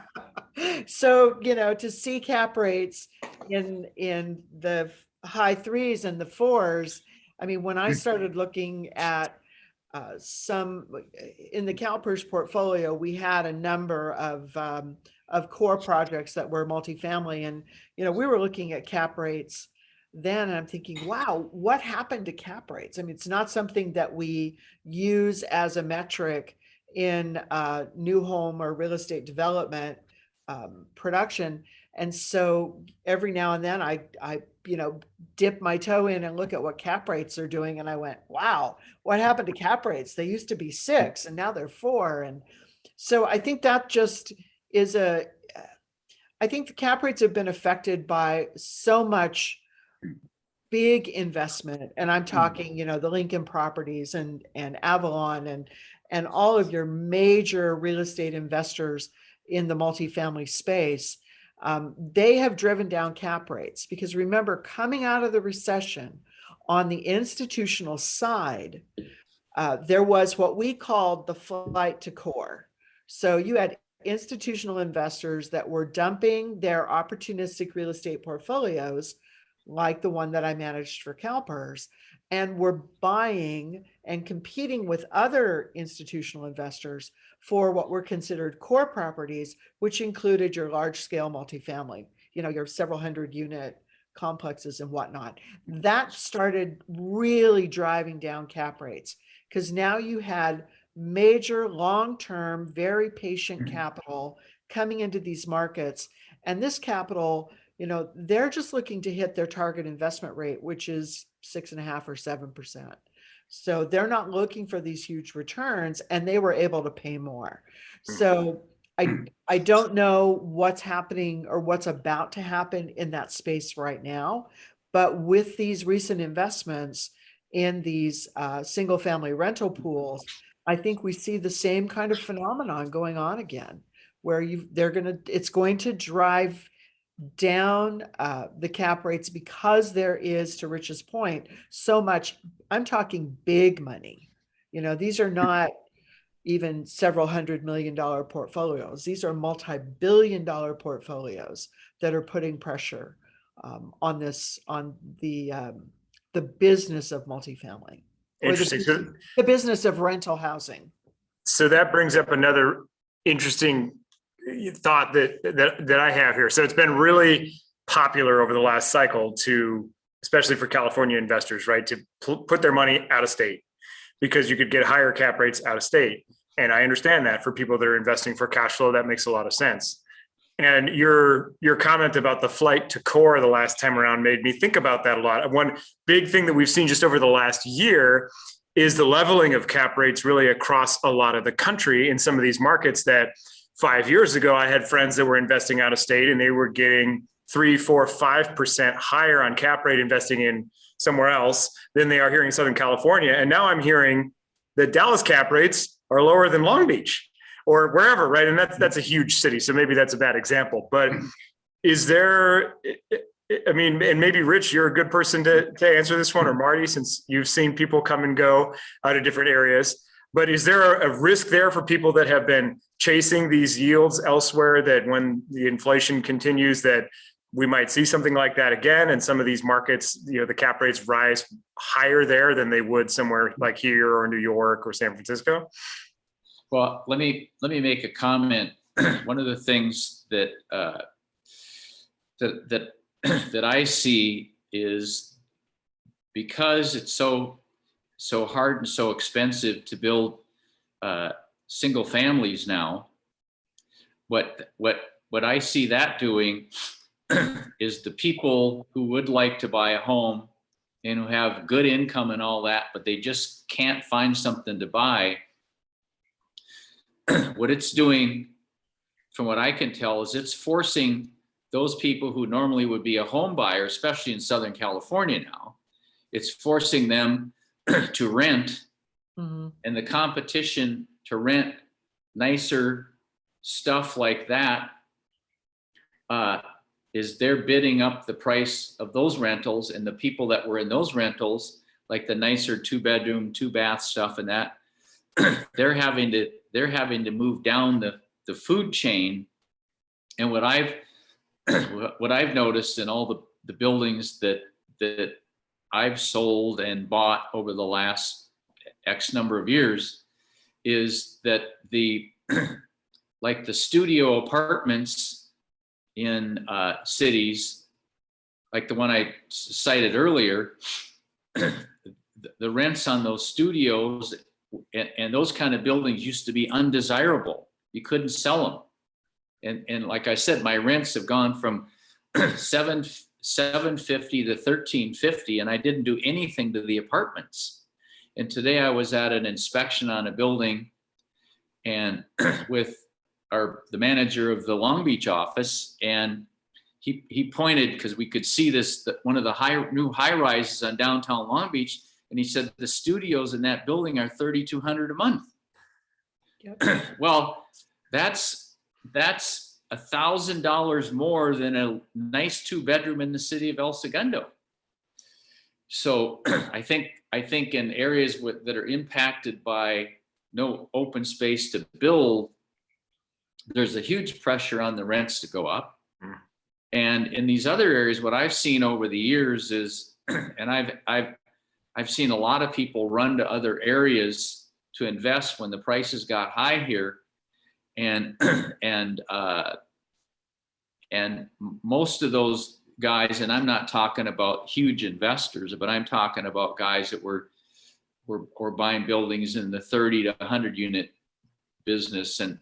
So, to see cap rates in the high threes and the fours, I mean, when I started looking at some in the CalPERS portfolio, we had a number of core projects that were multifamily, and we were looking at cap rates then, and I'm thinking, wow, what happened to cap rates? I mean, it's not something that we use as a metric in new home or real estate development production. And so every now and then I dip my toe in and look at what cap rates are doing. And I went, wow, what happened to cap rates? They used to be 6 and now they're 4. And so I think that just is I think the cap rates have been affected by so much big investment. And I'm talking, the Lincoln Properties and Avalon and all of your major real estate investors in the multifamily space. They have driven down cap rates because remember, coming out of the recession on the institutional side, there was what we called the flight to core. So you had institutional investors that were dumping their opportunistic real estate portfolios, like the one that I managed for CalPERS, and were buying and competing with other institutional investors for what were considered core properties, which included your large scale multifamily, your several hundred unit complexes and whatnot. That started really driving down cap rates because now you had major long-term, very patient capital coming into these markets. And this capital, they're just looking to hit their target investment rate, which is 6.5 or 7%. So they're not looking for these huge returns, and they were able to pay more. So I don't know what's happening or what's about to happen in that space right now, but with these recent investments in these single family rental pools, I think we see the same kind of phenomenon going on again, where it's going to drive down the cap rates because there is, to Rich's point, so much. I'm talking big money. These are not even several $100 million portfolios. These are multi-billion-dollar portfolios that are putting pressure on the business of multifamily, or Interesting. the business of rental housing. So that brings up another interesting thought that I have here. So it's been really popular over the last cycle to, especially for California investors, right, to put their money out of state because you could get higher cap rates out of state. And I understand that for people that are investing for cash flow, that makes a lot of sense. And your comment about the flight to core the last time around made me think about that a lot. One big thing that we've seen just over the last year is the leveling of cap rates really across a lot of the country in some of these markets that 5 years ago, I had friends that were investing out of state and they were getting 3, 4, 5% higher on cap rate investing in somewhere else than they are here in Southern California. And now I'm hearing that Dallas cap rates are lower than Long Beach or wherever, right? And that's a huge city. So maybe that's a bad example, but is there, I mean, and maybe Rich, you're a good person to answer this one, or Marty, since you've seen people come and go out of different areas, but is there a risk there for people that have been chasing these yields elsewhere, that when the inflation continues, that we might see something like that again, and some of these markets, the cap rates rise higher there than they would somewhere like here or New York or San Francisco? Well, let me make a comment. One of the things that I see is because it's so hard and so expensive to build single families now. What I see that doing is the people who would like to buy a home and who have good income and all that, but they just can't find something to buy. What it's doing, from what I can tell, is it's forcing those people who normally would be a home buyer, especially in Southern California now, it's forcing them to rent. Mm-hmm. And the competition to rent nicer stuff like that is they're bidding up the price of those rentals, and the people that were in those rentals, like the nicer 2-bedroom, 2-bath stuff and that, they're having to move down the food chain. And what I've noticed in all the buildings that I've sold and bought over the last X number of years is that like the studio apartments in cities, like the one I cited earlier, the rents on those studios and those kind of buildings used to be undesirable. You couldn't sell them. And like I said, my rents have gone from $750 to $1,350, and I didn't do anything to the apartments. And today I was at an inspection on a building, and with the manager of the Long Beach office, and he pointed, because we could see this, one of the new high rises on downtown Long Beach, and he said the studios in that building are $3,200 a month. Yep. Well, that's $1,000 more than a nice 2-bedroom in the city of El Segundo. So I think in areas that are impacted by no open space to build, there's a huge pressure on the rents to go up. And in these other areas, what I've seen over the years is, and I've seen a lot of people run to other areas to invest when the prices got high here, and most of those guys, and I'm not talking about huge investors, but I'm talking about guys that were buying buildings in the 30 to 100 unit business, and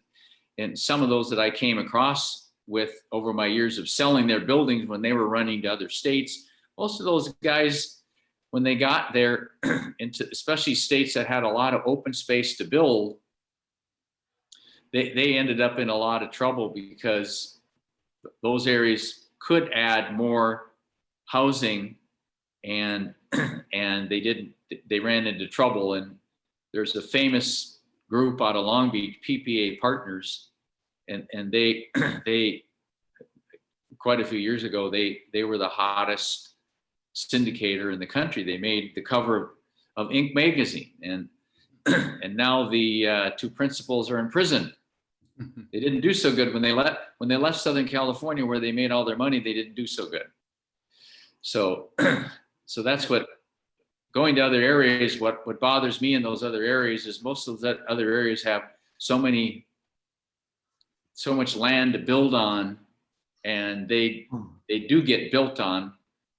some of those that I came across with over my years of selling their buildings when they were running to other states, most of those guys, when they got there, into especially states that had a lot of open space to build, they ended up in a lot of trouble, because those areas could add more housing, and they ran into trouble. And there's a famous group out of Long Beach, PPA Partners, and they quite a few years ago, they were the hottest syndicator in the country. They made the cover of Inc. magazine, and now the two principals are in prison. They didn't do so good when they left Southern California, where they made all their money. They didn't do so good. So that's what, going to other areas, what bothers me in those other areas is most of that other areas have so much land to build on, and they do get built on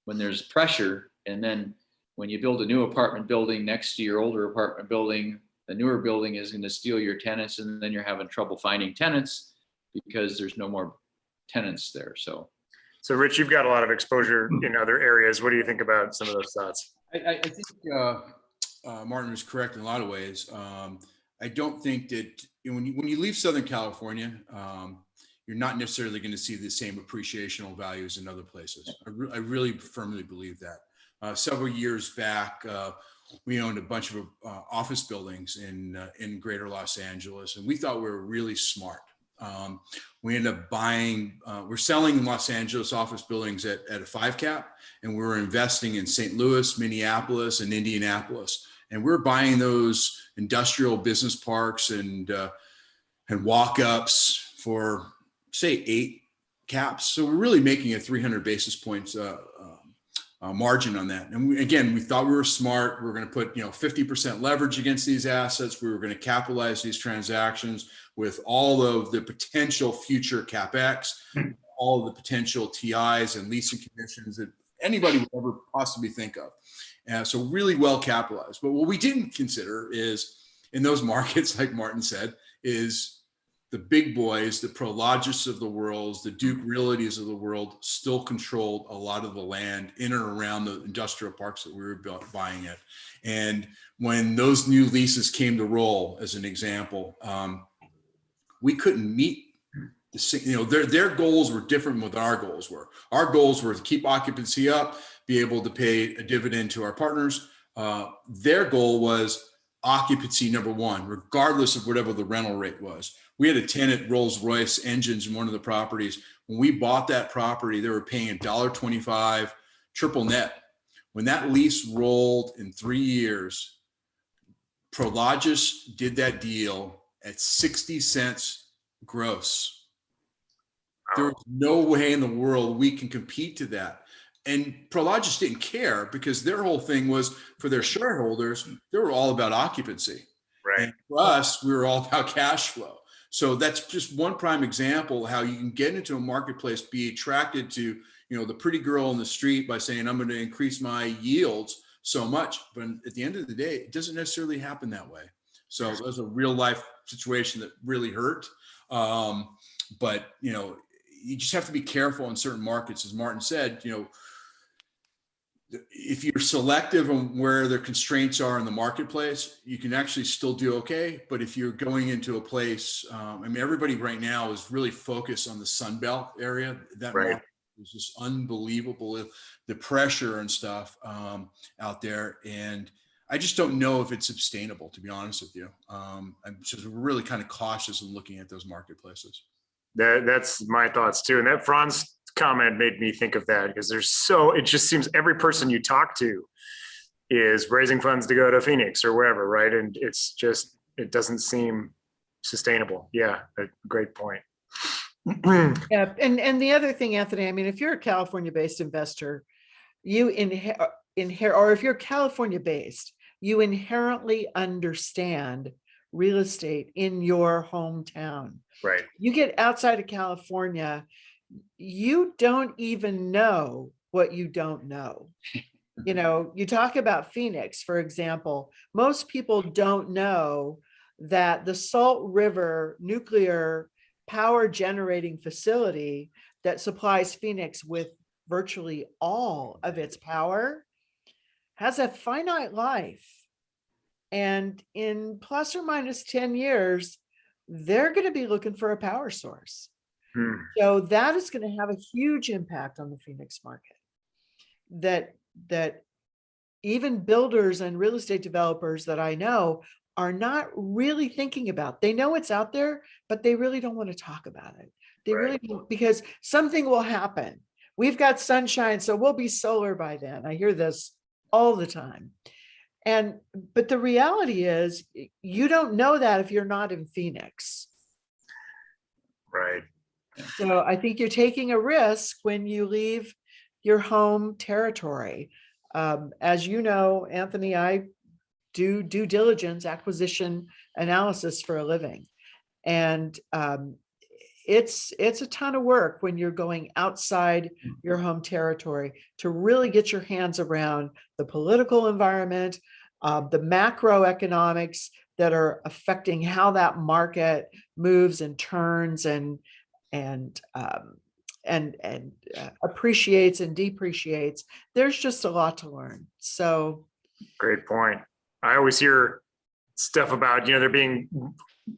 when there's pressure. And then when you build a new apartment building next to your older apartment building, the newer building is going to steal your tenants, and then you're having trouble finding tenants because there's no more tenants there. So Rich, you've got a lot of exposure in other areas. What do you think about some of those thoughts? I think Martin was correct in a lot of ways. I don't think that when you leave Southern California, you're not necessarily going to see the same appreciational values in other places. I really firmly believe that. Several years back, we owned a bunch of office buildings in Greater Los Angeles, and we thought we were really smart. We ended up buying, we're selling Los Angeles office buildings at a 5 cap, and we were investing in St. Louis, Minneapolis, and Indianapolis. And we're buying those industrial business parks and walk-ups for, say, 8 caps. So we're really making a 300 basis points margin on that. And we thought we were smart. We were going to put 50% leverage against these assets. We were going to capitalize these transactions with all of the potential future CapEx, all of the potential TIs and leasing commissions that anybody would ever possibly think of. So really well capitalized. But what we didn't consider is, in those markets, like Martin said, is the big boys, the Prologis of the world, the Duke Realties of the world still controlled a lot of the land in and around the industrial parks that we were buying at. And when those new leases came to roll, as an example, we couldn't meet their goals were different than what our goals were. Our goals were to keep occupancy up, be able to pay a dividend to our partners. Their goal was occupancy number one, regardless of whatever the rental rate was. We had a tenant, Rolls-Royce engines, in one of the properties. When we bought that property, they were paying $1.25 triple net. When that lease rolled in 3 years, Prologis did that deal at 60 cents gross. There was no way in the world we can compete to that. And Prologis didn't care because their whole thing was for their shareholders, they were all about occupancy. Right. And for us, we were all about cash flow. So that's just one prime example how you can get into a marketplace, be attracted to, the pretty girl in the street by saying, I'm going to increase my yields so much. But at the end of the day, it doesn't necessarily happen that way. So it was a real life situation that really hurt. But, you just have to be careful in certain markets. As Martin said, if you're selective on where the constraints are in the marketplace, you can actually still do okay. But if you're going into a place, everybody right now is really focused on the Sun Belt area. That Right. market is just unbelievable, the pressure and stuff out there. And I just don't know if it's sustainable, to be honest with you. I'm just really kind of cautious in looking at those marketplaces. That's my thoughts too. And that Franz comment made me think of that because it just seems every person you talk to is raising funds to go to Phoenix or wherever, right? And it doesn't seem sustainable. Yeah, a great point. Yeah, and the other thing, Anthony, if you're a California-based investor, you inherit, or if you're California-based, you inherently understand real estate in your hometown. Right. You get outside of California, you don't even know what you don't know. You talk about Phoenix, for example. Most people don't know that the Salt River nuclear power generating facility that supplies Phoenix with virtually all of its power has a finite life. And in plus or minus 10 years, they're going to be looking for a power source. So that is going to have a huge impact on the Phoenix market that even builders and real estate developers that I know are not really thinking about. They know it's out there, but they really don't want to talk about it. They really don't, because something will happen. We've got sunshine, so we'll be solar by then. I hear this all the time. But the reality is you don't know that if you're not in Phoenix. Right. So I think you're taking a risk when you leave your home territory. As you know, Anthony, I do due diligence, acquisition analysis for a living. And it's a ton of work when you're going outside your home territory to really get your hands around the political environment, the macroeconomics that are affecting how that market moves and turns and appreciates and depreciates. There's just a lot to learn. So great point. I always hear stuff about, there being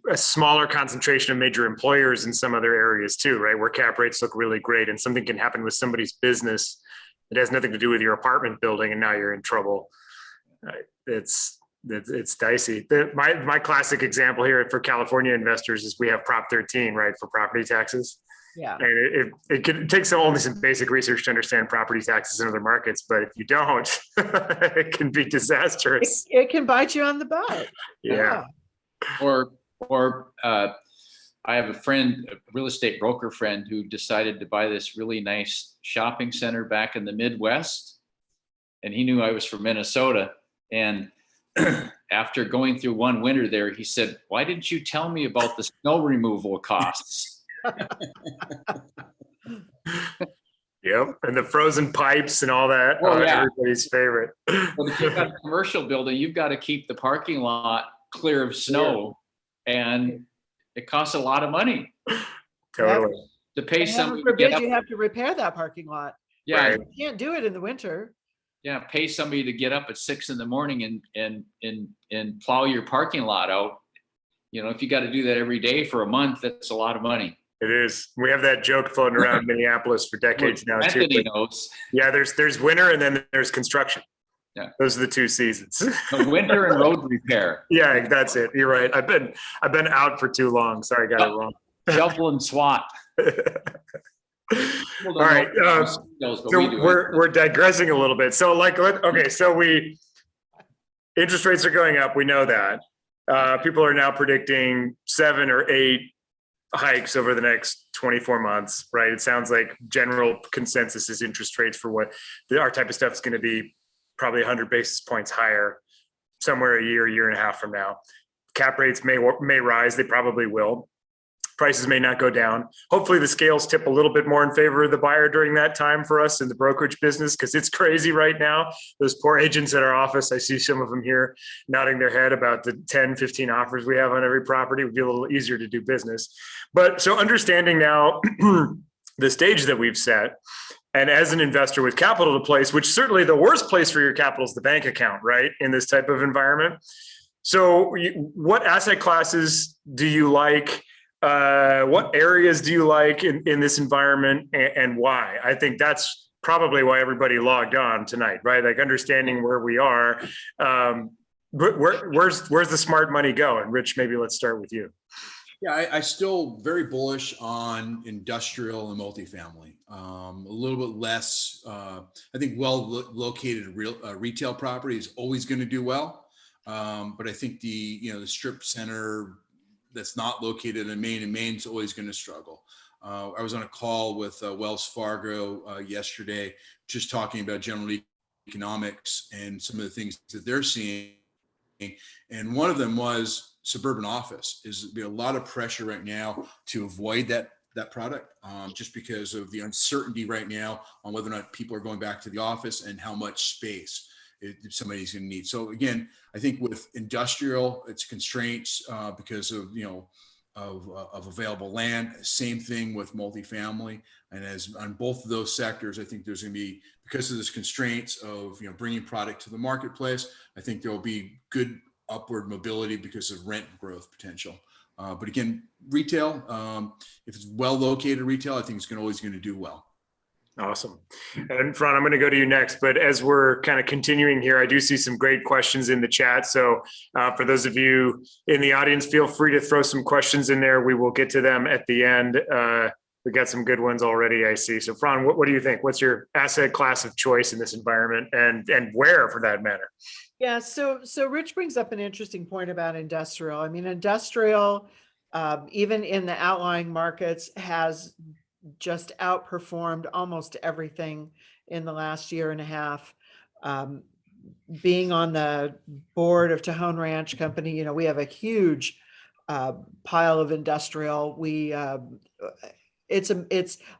a smaller concentration of major employers in some other areas too, right? Where cap rates look really great and something can happen with somebody's business that has nothing to do with your apartment building and now you're in trouble. It's dicey. My classic example here for California investors is we have Prop 13, right, for property taxes. yeah. And it takes only some basic research to understand property taxes in other markets, but if you don't, it can be disastrous. It can bite you on the butt. Yeah. Or I have a real estate broker friend who decided to buy this really nice shopping center back in the Midwest. And he knew I was from Minnesota. And after going through one winter there, he said, "Why didn't you tell me about the snow removal costs?" Yep. And the frozen pipes and all that. Oh, yeah. Everybody's favorite. Well, if you've got a commercial building, you've got to keep the parking lot clear of snow. And it costs a lot of money Totally. to pay And heaven somebody to get forbid up. you have to repair that parking lot. Yeah, Right. You can't do it in the winter. yeah. Pay somebody to get up at 6 a.m. and plow your parking lot out. If you got to do that every day for a month, that's a lot of money. It is. We have that joke floating around Minneapolis for decades now too. Anthony knows. Yeah, there's winter and then there's construction. Yeah. Those are the two seasons. The winter and road repair. Yeah, that's it. You're right. I've been out for too long. Sorry, got it wrong. Shovel and SWAT. All right. So we're digressing a little bit. So okay. So interest rates are going up. We know that. People are now predicting 7 or 8 hikes over the next 24 months, right? It sounds like general consensus is interest rates for what our type of stuff is going to be probably 100 basis points higher somewhere a year and a half from now. Cap rates may rise. They probably will. Prices may not go down. Hopefully the scales tip a little bit more in favor of the buyer during that time for us in the brokerage business, because it's crazy right now. Those poor agents at our office, I see some of them here nodding their head about the 10, 15 offers we have on every property. It would be a little easier to do business. But so understanding now the stage that we've set, and as an investor with capital to place, which certainly the worst place for your capital is the bank account, right? In this type of environment. So what asset classes do you like? What areas do you like in this environment, and why? I think that's probably why everybody logged on tonight, right? Like understanding where we are. But where's the smart money going? Rich, maybe let's start with you. Yeah, I still very bullish on industrial and multifamily. A little bit less. I think located retail property is always going to do well, but I think the strip center that's not located in Maine, and Maine's always going to struggle. I was on a call with Wells Fargo yesterday, just talking about general economics and some of the things that they're seeing. And one of them was suburban office. Is a lot of pressure right now to avoid that product, just because of the uncertainty right now on whether or not people are going back to the office and how much space somebody's going to need. So again, I think with industrial, it's constraints because of of available land. Same thing with multifamily, and as on both of those sectors, I think there's going to be, because of this constraints of bringing product to the marketplace, I think there will be good upward mobility because of rent growth potential. But again, retail, if it's well located retail, I think it's always going to do well. Awesome. And Fran, I'm going to go to you next, but as we're kind of continuing here, I do see some great questions in the chat. So for those of you in the audience, feel free to throw some questions in there. We will get to them at the end. We got some good ones already, I see. So Fran, what do you think? What's your asset class of choice in this environment, and where for that matter? Yeah, so Rich brings up an interesting point about industrial. I mean, industrial, even in the outlying markets, has just outperformed almost everything in the last year and a half. Being on the board of Tejon Ranch Company, we have a huge pile of industrial.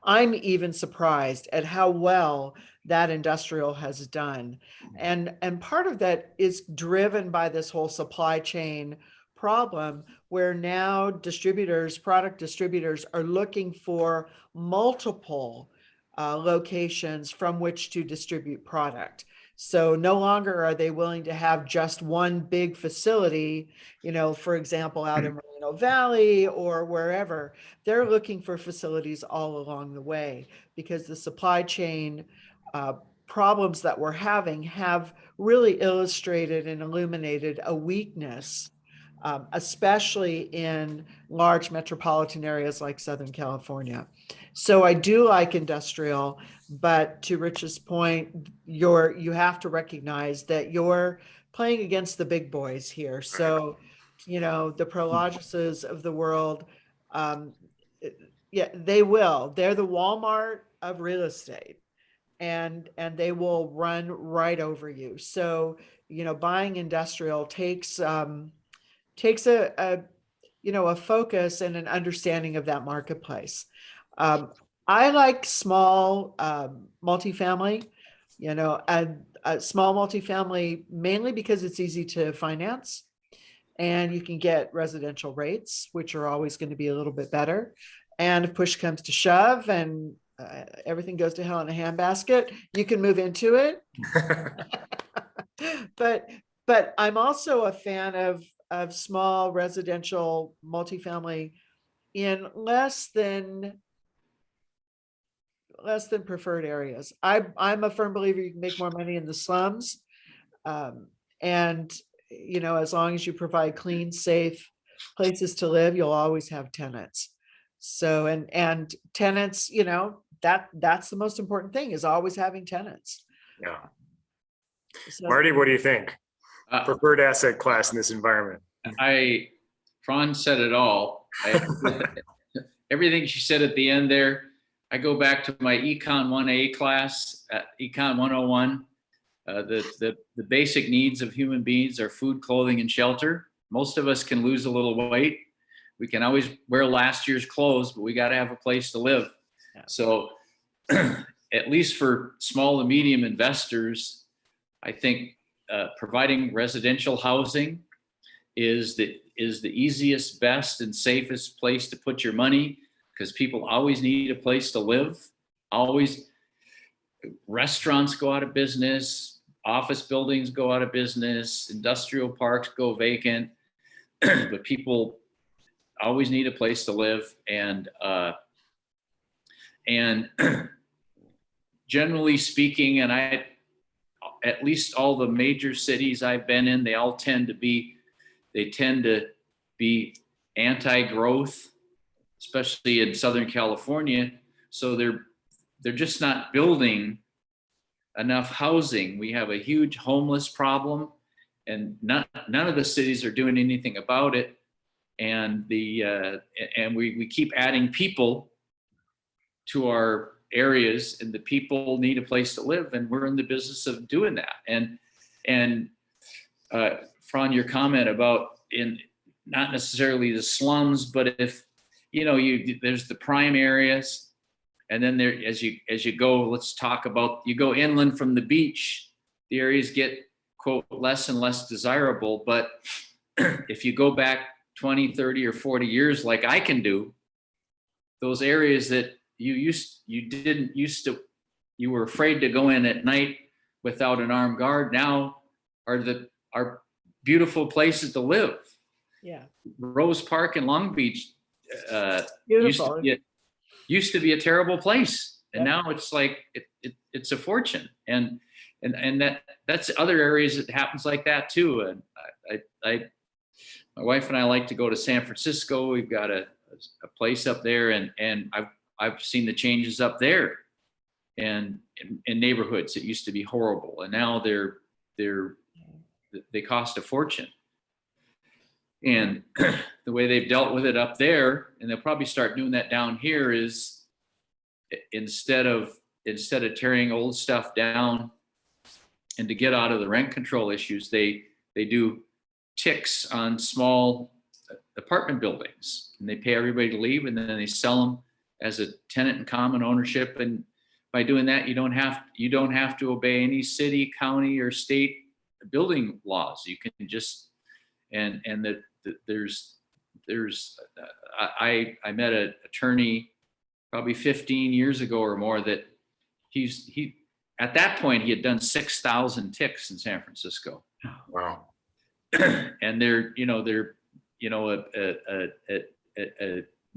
I'm even surprised at how well that industrial has done. And part of that is driven by this whole supply chain problem, where now product distributors are looking for multiple locations from which to distribute product. So no longer are they willing to have just one big facility, for example, out in Moreno Valley or wherever. They're looking for facilities all along the way, because the supply chain problems that we're having have really illustrated and illuminated a weakness, especially in large metropolitan areas like Southern California. So I do like industrial, but to Rich's point, you have to recognize that you're playing against the big boys here. So, the Prologises of the world, they're the Walmart of real estate, and they will run right over you. So, buying industrial takes a focus and an understanding of that marketplace. I like small multifamily, small multifamily, mainly because it's easy to finance, and you can get residential rates, which are always going to be a little bit better. And if push comes to shove and everything goes to hell in a handbasket, you can move into it. But I'm also a fan of small residential multifamily in less than preferred areas. I'm a firm believer you can make more money in the slums, and as long as you provide clean, safe places to live, you'll always have tenants. So and tenants, that's the most important thing, is always having tenants. Yeah. So, Marty, what do you think? Uh, Preferred asset class in this environment? Fran said it all. Everything she said at the end there, I go back to my Econ 1A class, Econ 101. The basic needs of human beings are food, clothing, and shelter. Most of us can lose a little weight. We can always wear last year's clothes, but we got to have a place to live. Yeah. So at least for small and medium investors, I think providing residential housing is the easiest, best, and safest place to put your money, because people always need a place to live. Always. Restaurants go out of business, office buildings go out of business, industrial parks go vacant, but people always need a place to live. And generally speaking, and at least all the major cities I've been in, they tend to be anti-growth, especially in Southern California. So they're just not building enough housing. We have a huge homeless problem, and none of the cities are doing anything about it. And we keep adding people to our areas, and the people need a place to live, and we're in the business of doing that. And Fran, your comment about in not necessarily the slums, but if there's the prime areas. And then there, as you go, let's talk about, you go inland from the beach, the areas get, quote, less and less desirable. But if you go back 20, 30, or 40 years, like I can do, those areas that you were afraid to go in at night without an armed guard, now are beautiful places to live. yeah, Rose Park in Long Beach beautiful. used to be a terrible place, and Yep. now it's like it's a fortune. And that's other areas that happens like that too. And my wife and I like to go to San Francisco. We've got a place up there, and I've seen the changes up there, and in neighborhoods that used to be horrible, and now they cost a fortune. And the way they've dealt with it up there, and they'll probably start doing that down here, is instead of tearing old stuff down and to get out of the rent control issues, they do ticks on small apartment buildings, and they pay everybody to leave, and then they sell them as a tenant in common ownership. And by doing that, you don't have to obey any city, county, or state building laws. You can just I met an attorney probably 15 years ago or more that he at that point he had done 6,000 ticks in San Francisco. Wow. And they're a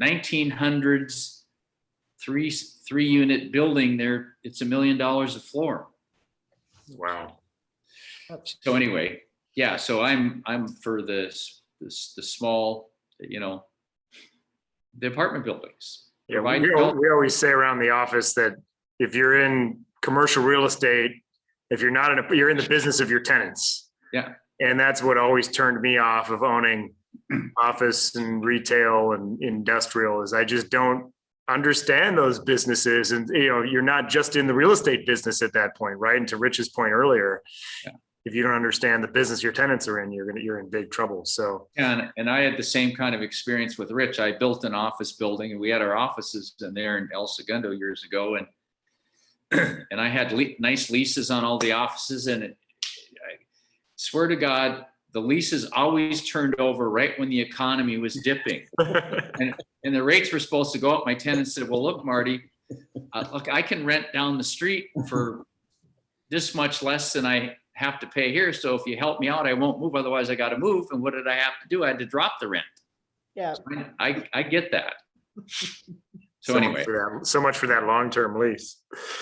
1900s three unit building there. It's $1 million a floor. Wow. So anyway, yeah. So I'm for the small, the apartment buildings. Yeah, we always say around the office that if you're in commercial real estate, if you're not you're in the business of your tenants. Yeah. And that's what always turned me off of owning office and retail and industrial, is I just don't understand those businesses. And you're not just in the real estate business at that point, right? And to Rich's point earlier, yeah, if you don't understand the business your tenants are in, you're in big trouble. So and I had the same kind of experience with Rich. I built an office building, and we had our offices in there in El Segundo years ago, and I had nice leases on all the offices, and I swear to God, the leases always turned over right when the economy was dipping, and the rates were supposed to go up. My tenants said, "Well, look, Marty, look, I can rent down the street for this much less than I have to pay here. So if you help me out, I won't move. Otherwise, I got to move." And what did I have to do? I had to drop the rent. Yeah, so I get that. So anyway, so much for that long-term lease.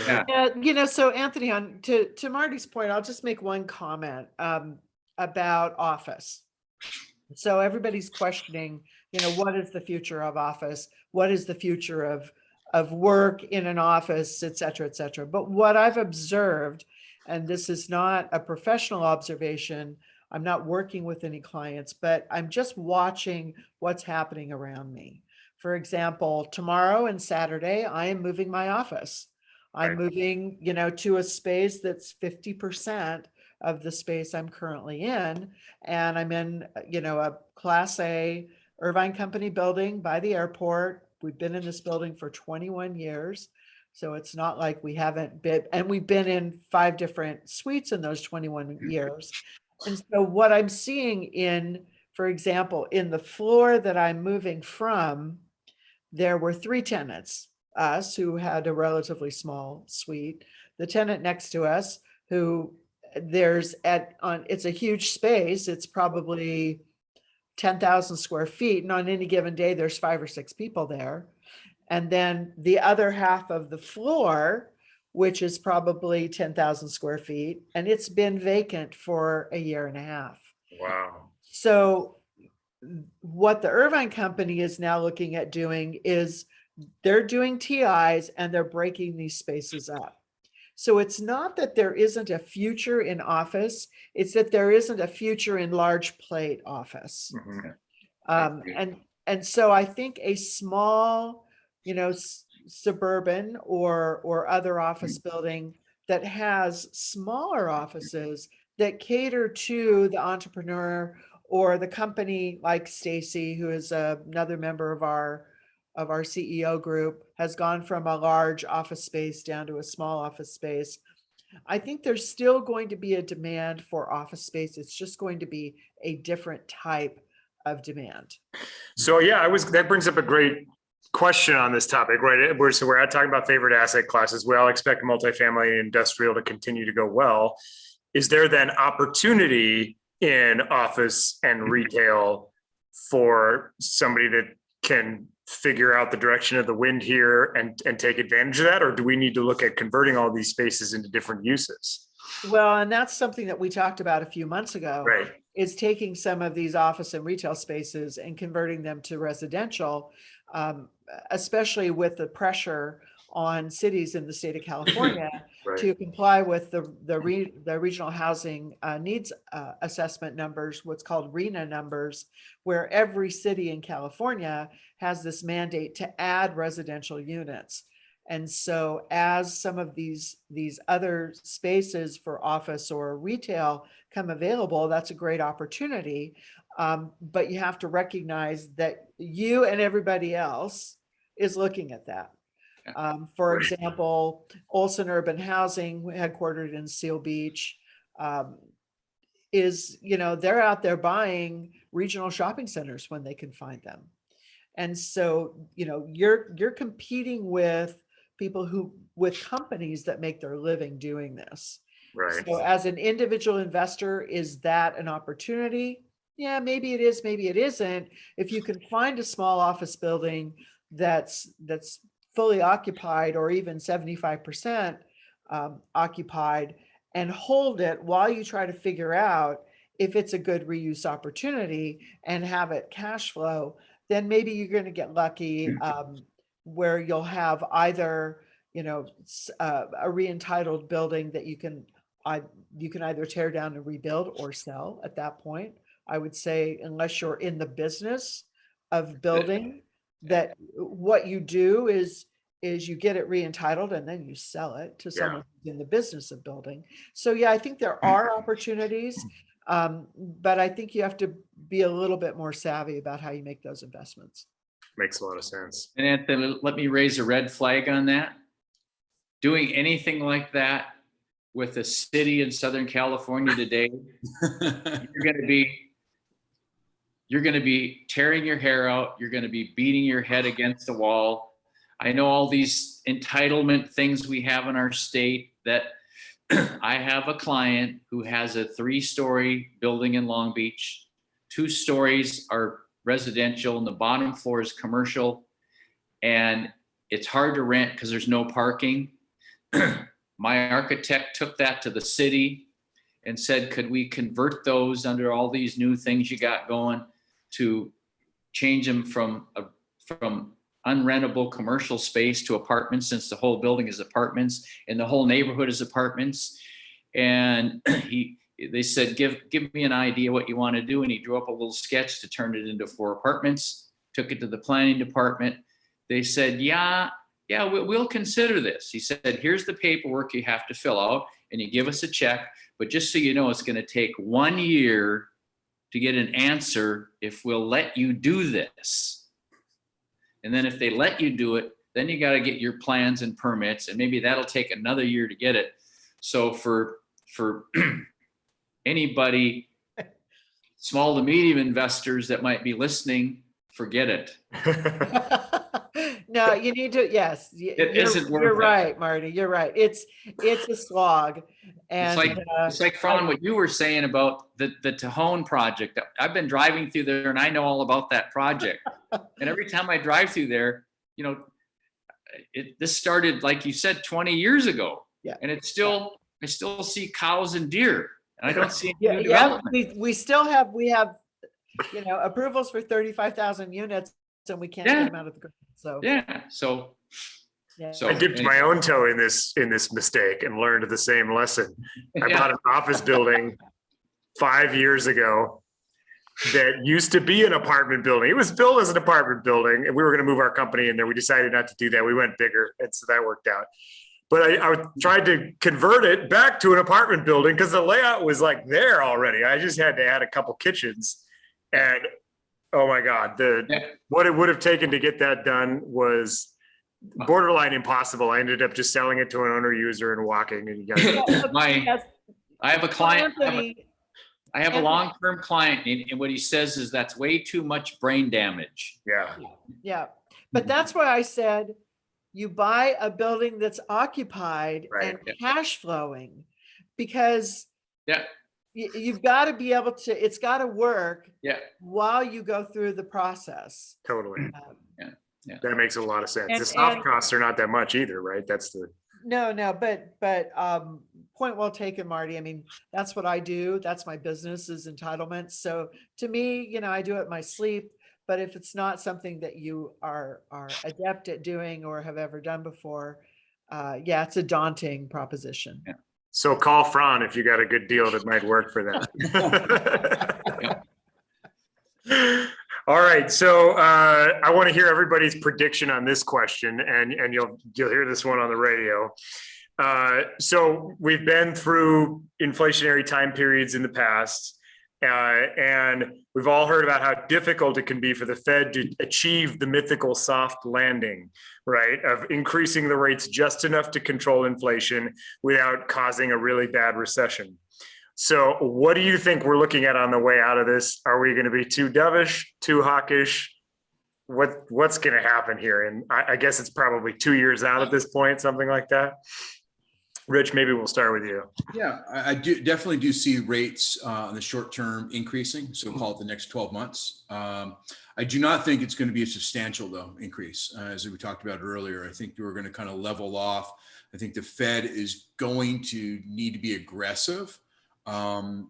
Yeah. So Anthony, on to Marty's point, I'll just make one comment about office. So everybody's questioning, what is the future of office? What is the future of work in an office, et cetera, et cetera. But what I've observed, and this is not a professional observation, I'm not working with any clients, but I'm just watching what's happening around me. For example, tomorrow and Saturday, I am moving my office. I'm Right. moving, to a space that's 50% of the space I'm currently in. And I'm in, a Class A Irvine Company building by the airport. We've been in this building for 21 years. So it's not like we haven't been, and we've been in 5 different suites in those 21 years. And so what I'm seeing in, for example, in the floor that I'm moving from, there were 3 tenants, us who had a relatively small suite, the tenant next to us who it's a huge space. It's probably 10,000 square feet. And on any given day, there's 5 or 6 people there. And then the other half of the floor, which is probably 10,000 square feet, and it's been vacant for a year and a half. Wow. So what the Irvine Company is now looking at doing is they're doing TIs and they're breaking these spaces up. So it's not that there isn't a future in office, it's that there isn't a future in large plate office. Mhm. And so I think a small, suburban or other office building that has smaller offices that cater to the entrepreneur or the company, like Stacy, who is another member of our CEO group, has gone from a large office space down to a small office space. I think there's still going to be a demand for office space. It's just going to be a different type of demand. So yeah, that brings up a great question on this topic, right? We're talking about favorite asset classes. We all expect multifamily and industrial to continue to go well. Is there then opportunity in office and retail for somebody that can figure out the direction of the wind here and take advantage of that? Or do we need to look at converting all these spaces into different uses? Well, and that's something that we talked about a few months ago, Right. is taking some of these office and retail spaces and converting them to residential, especially with the pressure on cities in the state of California Right. to comply with the regional housing needs assessment numbers, what's called RENA numbers, where every city in California has this mandate to add residential units. And so as some of these other spaces for office or retail come available, that's a great opportunity. But you have to recognize that you and everybody else is looking at that. For Right. example, Olson Urban Housing, headquartered in Seal Beach, they're out there buying regional shopping centers when they can find them. And so, you're competing with with companies that make their living doing this. Right. So as an individual investor, is that an opportunity? Yeah, maybe it is, maybe it isn't. If you can find a small office building that's fully occupied or even 75% occupied, and hold it while you try to figure out if it's a good reuse opportunity and have it cash flow, then maybe you're going to get lucky where you'll have either, a re-entitled building that you can either tear down and rebuild or sell at that point. I would say, unless you're in the business of building, that what you do is you get it re-entitled and then you sell it to someone who's in the business of building. So yeah, I think there are opportunities, but I think you have to be a little bit more savvy about how you make those investments. Makes a lot of sense. And Anthony, let me raise a red flag on that. Doing anything like that with a city in Southern California today, you're going to be tearing your hair out. You're going to be beating your head against the wall. I know all these entitlement things we have in our state that I have a client who has a 3-story building in Long Beach. 2 stories are residential and the bottom floor is commercial. And it's hard to rent because there's no parking. My architect took that to the city and said, could we convert those under all these new things you got going to change them from unrentable commercial space to apartments, since the whole building is apartments and the whole neighborhood is apartments. And they said, give me an idea what you want to do. And he drew up a little sketch to turn it into 4 apartments, took it to the planning department. They said, yeah, we'll consider this. He said, here's the paperwork you have to fill out, and you give us a check. But just so you know, it's going to take 1 year to get an answer if we'll let you do this. And then if they let you do it, then you got to get your plans and permits, and maybe that'll take another year to get it. So for anybody, small to medium investors that might be listening, forget it. No, you need to, yes. Isn't worth You're it. right, Marty, you're right. It's a slog. And It's like Fran, what you were saying about the Tejon project. I've been driving through there and I know all about that project. And every time I drive through there, you know, this started, like you said, 20 years ago. Yeah. And it's still, I still see cows and deer, and I don't see any new yeah, development. we have, you know, approvals for 35,000 units, and we can't get them out of the ground. So Yeah. So I dipped my own toe in this mistake and learned the same lesson. I bought an office building 5 years ago that used to be an apartment building. It was built as an apartment building, and we were going to move our company in there. We decided not to do that. We went bigger, and so that worked out. But I tried to convert it back to an apartment building because the layout was like there already. I just had to add a couple kitchens, and oh my God, what it would have taken to get that done was borderline impossible. I ended up just selling it to an owner user and walking. And you guys, I have a client. Anthony, I have a long-term client, and what he says is that's way too much brain damage. Yeah, but that's why I said you buy a building that's occupied and cash flowing, because you've got to be able to, it's got to work while you go through the process. Totally. That makes a lot of sense. The soft costs are not that much either, right? That's the no, but point well taken, Marty. I mean, that's what I do. That's my business, is entitlements. So to me, you know, I do it in my sleep. But if it's not something that you are adept at doing or have ever done before, it's a daunting proposition. Yeah. So call Fran if you got a good deal that might work for that. All right, so I want to hear everybody's prediction on this question, and you'll hear this one on the radio. So we've been through inflationary time periods in the past. And we've all heard about how difficult it can be for the Fed to achieve the mythical soft landing, right? Of increasing the rates just enough to control inflation without causing a really bad recession. So what do you think we're looking at on the way out of this? Are we going to be too dovish, too hawkish? What's going to happen here? And I guess it's probably 2 years out at this point, something like that. Rich, maybe we'll start with you. Yeah, I definitely do see rates in the short term increasing. So call it the next 12 months. I do not think it's going to be a substantial though increase. As we talked about earlier, I think we're going to kind of level off. I think the Fed is going to need to be aggressive. And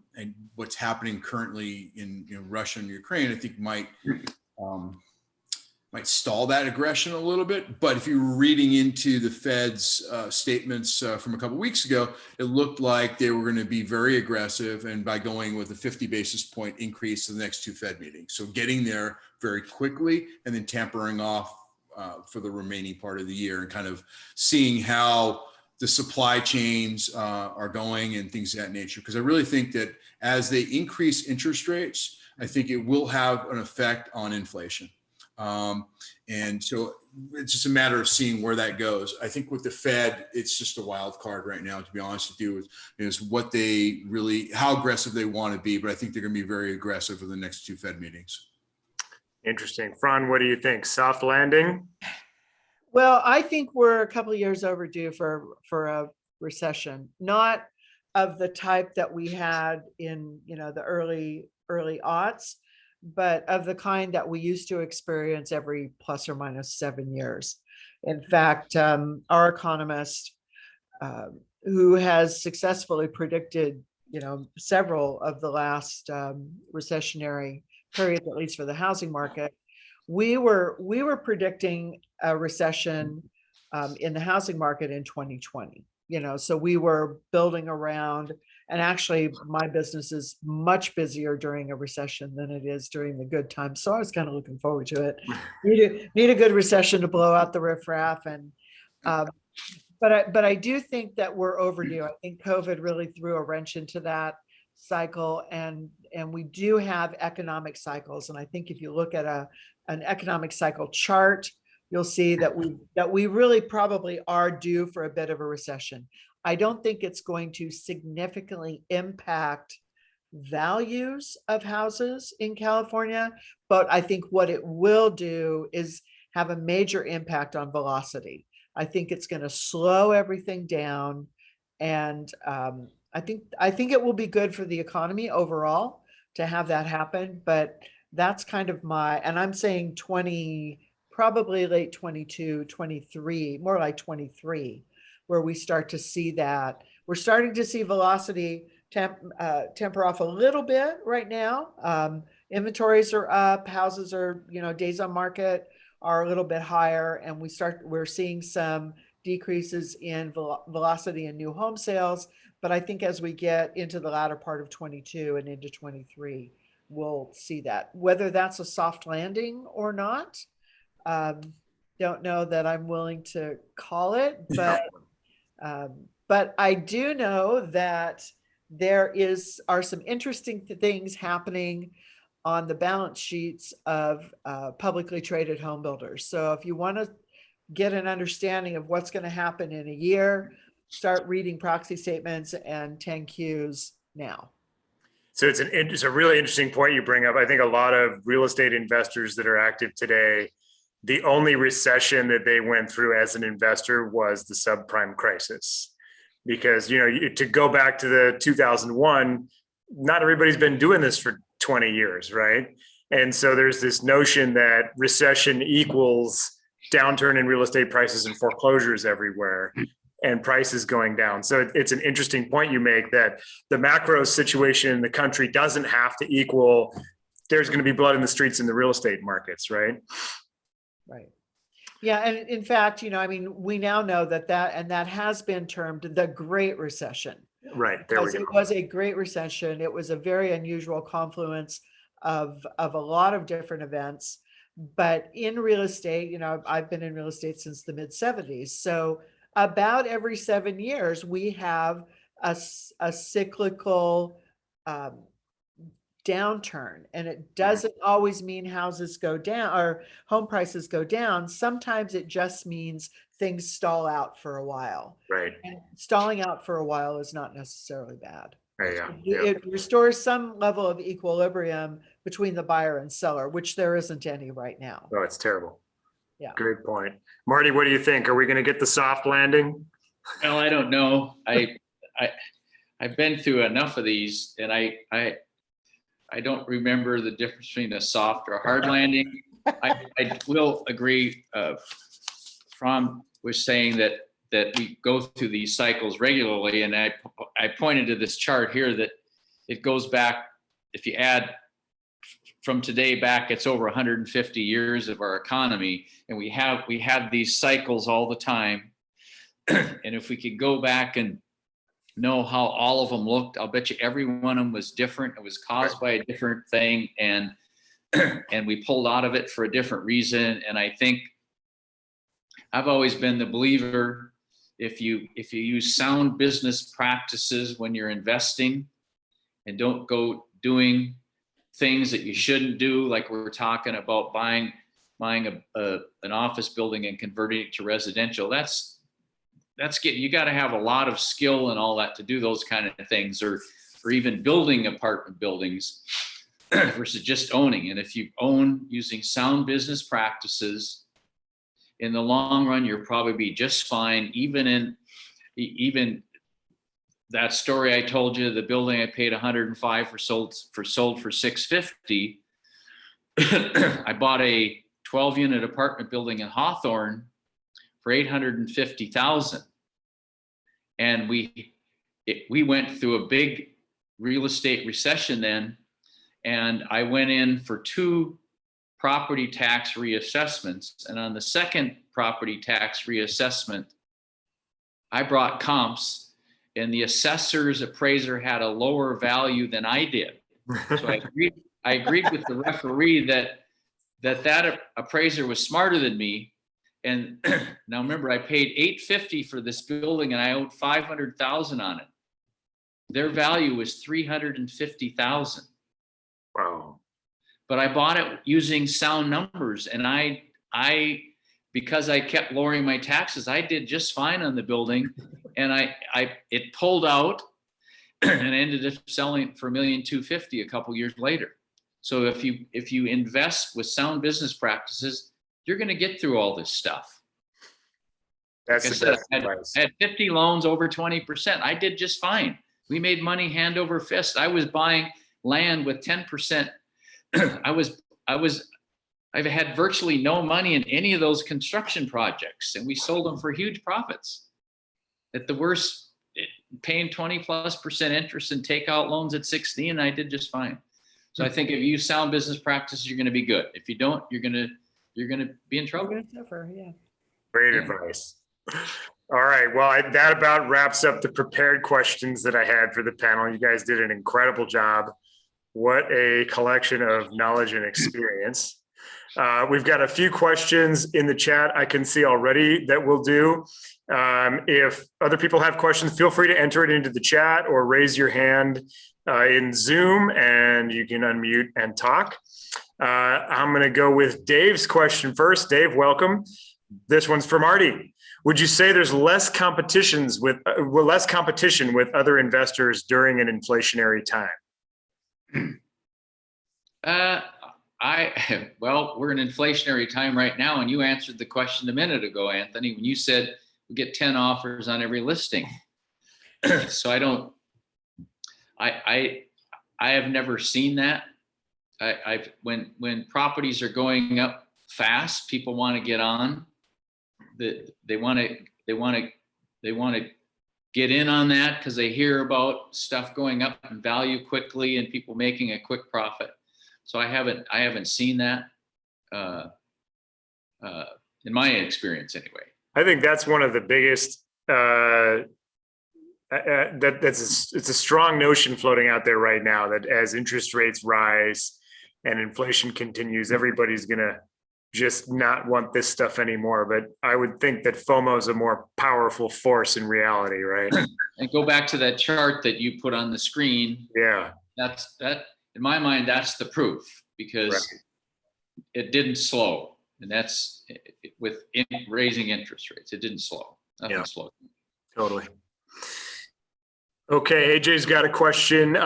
what's happening currently in Russia and Ukraine, I think might stall that aggression a little bit. But if you're reading into the Fed's statements from a couple of weeks ago, it looked like they were going to be very aggressive, and by going with a 50 basis point increase to the next 2 Fed meetings. So getting there very quickly and then tampering off for the remaining part of the year, and kind of seeing how the supply chains are going and things of that nature. Because I really think that as they increase interest rates, I think it will have an effect on inflation. And so it's just a matter of seeing where that goes. I think with the Fed, it's just a wild card right now, to be honest with you, is what they really, how aggressive they want to be. But I think they're going to be very aggressive in the next 2 Fed meetings. Interesting. Fran, what do you think? Soft landing? Well, I think we're a couple of years overdue for a recession, not of the type that we had in, the early aughts, but of the kind that we used to experience every plus or minus 7 years. In fact, our economist, who has successfully predicted, several of the last recessionary periods, at least for the housing market, we were predicting a recession in the housing market in 2020. So we were building around, and actually my business is much busier during a recession than it is during the good times. So I was kind of looking forward to it. Need a good recession to blow out the riffraff. And but I do think that we're overdue. I think COVID really threw a wrench into that cycle, and we do have economic cycles. And I think if you look at an economic cycle chart, you'll see that we really probably are due for a bit of a recession. I don't think it's going to significantly impact values of houses in California, but I think what it will do is have a major impact on velocity. I think it's going to slow everything down, and I think it will be good for the economy overall to have that happen. But that's kind of and I'm saying probably late 22, 23, more like 23, where we start to see that. We're starting to see velocity temper off a little bit right now. Inventories are up, houses are, days on market are a little bit higher, and we're seeing some decreases in velocity in new home sales. But I think as we get into the latter part of 22 and into 23, we'll see that. Whether that's a soft landing or not, don't know that I'm willing to call it, but I do know that there are some interesting things happening on the balance sheets of publicly traded home builders. So if you want to get an understanding of what's going to happen in a year, start reading proxy statements and 10Qs now. So it's a really interesting point you bring up. I think a lot of real estate investors that are active today, the only recession that they went through as an investor was the subprime crisis. Because, to go back to the 2001, not everybody's been doing this for 20 years, right? And so there's this notion that recession equals downturn in real estate prices and foreclosures everywhere and prices going down. So it's an interesting point you make, that the macro situation in the country doesn't have to equal there's going to be blood in the streets in the real estate markets, right? Right. Yeah. And in fact, we now know that has been termed the Great Recession. Right. There we go. It was a great recession. It was a very unusual confluence of a lot of different events. But in real estate, I've been in real estate since the mid 70s. So about every 7 years, we have a cyclical downturn, and it doesn't always mean houses go down or home prices go down. Sometimes it just means things stall out for a while. Right. And stalling out for a while is not necessarily bad. Yeah. It restores some level of equilibrium between the buyer and seller, which there isn't any right now. Oh, it's terrible. Yeah. Great point. Marty, what do you think? Are we going to get the soft landing? Well, I don't know. I've been through enough of these, and I don't remember the difference between a soft or a hard landing. I will agree. From was saying that we go through these cycles regularly, and I pointed to this chart here that it goes back. If you add from today back, it's over 150 years of our economy, and we have these cycles all the time. And if we could go back and know how all of them looked, I'll bet you every one of them was different. It was caused by a different thing, and we pulled out of it for a different reason. And I think I've always been the believer, if you use sound business practices when you're investing, and don't go doing things that you shouldn't do, like we're talking about buying an office building and converting it to residential. You got to have a lot of skill and all that to do those kind of things, or even building apartment buildings versus just owning. And if you own using sound business practices, in the long run, you'll probably be just fine. Even that story I told you, the building I paid $105 for sold for $650. I bought a 12-unit apartment building in Hawthorne for $850,000, and we went through a big real estate recession then, and I went in for two property tax reassessments. And on the second property tax reassessment, I brought comps, and the assessor's appraiser had a lower value than I did. So I agreed with the referee that appraiser was smarter than me. And now remember, I paid $850 for this building and I owed $500,000 on it. Their value was $350,000. Wow. But I bought it using sound numbers, and I because I kept lowering my taxes, I did just fine on the building, and it pulled out, and I ended up selling it for $1,250,000 a couple years later. So if you invest with sound business practices, you're going to get through all this stuff. That's Like the I best said, advice. I had 50 loans over 20%. I did just fine. We made money hand over fist. I was buying land with 10%. I've had virtually no money in any of those construction projects, and we sold them for huge profits. At the worst, paying 20+% interest and takeout loans at 16, and I did just fine. So I think if you use sound business practices, you're going to be good. If you don't, you're going to be in trouble. We're gonna suffer, yeah. Great Yeah. advice. All right. Well, that about wraps up the prepared questions that I had for the panel. You guys did an incredible job. What a collection of knowledge and experience. We've got a few questions in the chat I can see already that we'll do. If other people have questions, feel free to enter it into the chat or raise your hand in Zoom and you can unmute and talk. I'm going to go with Dave's question first. Dave, welcome. This one's for Marty. Would you say there's less competition with other investors during an inflationary time? Well, we're in inflationary time right now, and you answered the question a minute ago, Anthony, when you said we get 10 offers on every listing. So I have never seen that. When properties are going up fast, people want to get on. They want to get in on that because they hear about stuff going up in value quickly and people making a quick profit. So I haven't seen that in my experience anyway. I think that's one of the biggest. It's a strong notion floating out there right now that as interest rates rise and inflation continues, everybody's gonna just not want this stuff anymore. But I would think that FOMO is a more powerful force in reality, right? And go back to that chart that you put on the screen. Yeah. That in my mind, that's the proof, because it didn't slow, and that's with raising interest rates. It didn't slow. Nothing slowed. Totally. Okay, AJ's got a question.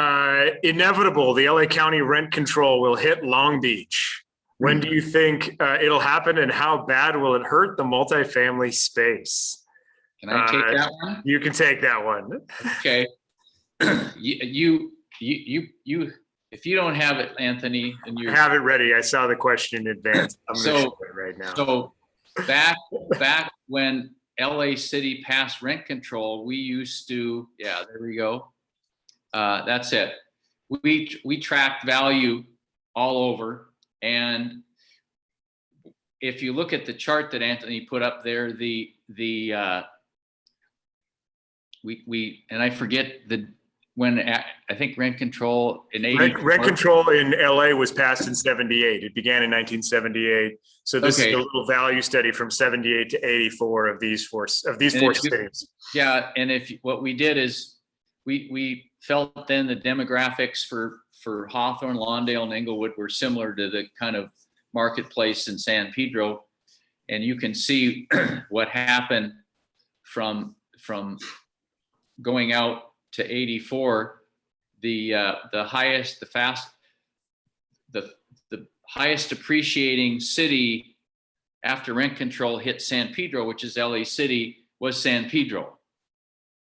Inevitable, the LA County rent control will hit Long Beach. When do you think it'll happen, and how bad will it hurt the multifamily space? Can I take that one? You can take that one. Okay. You if you don't have it, Anthony, and you have it ready. I saw the question in advance. I'm gonna show it right now. So back when LA City passed rent control, we used to, there we go. That's it. We tracked value all over. And if you look at the chart that Anthony put up there, and I forget when I think rent control in 80. Rent control in LA was passed in 78. It began in 1978. So this is a little value study from 78 to 84 of these four cities. Yeah, and what we did is we felt then the demographics for Hawthorne, Lawndale, and Inglewood were similar to the kind of marketplace in San Pedro, and you can see what happened from going out to 84. The highest appreciating city after rent control hit San Pedro, which is LA City, was San Pedro,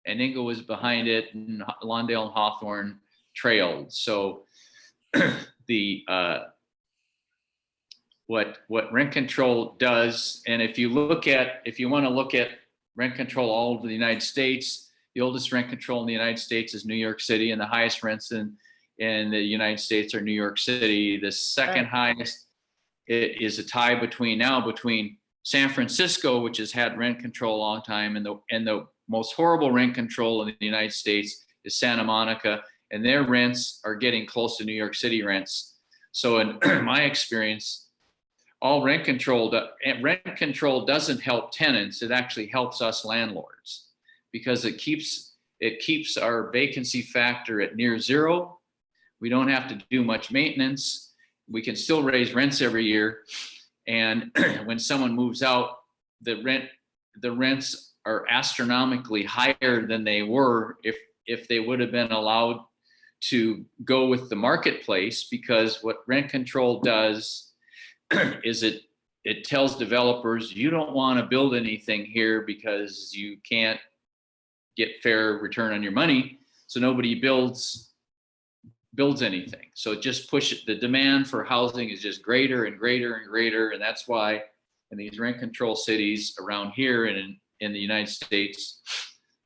and Inglewood was behind it, and Lawndale and Hawthorne trailed. So what rent control does, and if you want to look at rent control all over the United States, the oldest rent control in the United States is New York City, and the highest rents in the United States are New York City. The second highest is a tie between San Francisco, which has had rent control a long time, and the most horrible rent control in the United States is Santa Monica, and their rents are getting close to New York City rents. So in my experience, rent control doesn't help tenants. It actually helps us landlords, because it keeps our vacancy factor at near zero. We don't have to do much maintenance. We can still raise rents every year. And when someone moves out, the rents are astronomically higher than they were if they would have been allowed to go with the marketplace, because what rent control does is it tells developers, you don't want to build anything here because you can't get fair return on your money. So nobody builds anything. So it just pushes, the demand for housing is just greater and greater and greater. And that's why in these rent control cities around here and in the United States,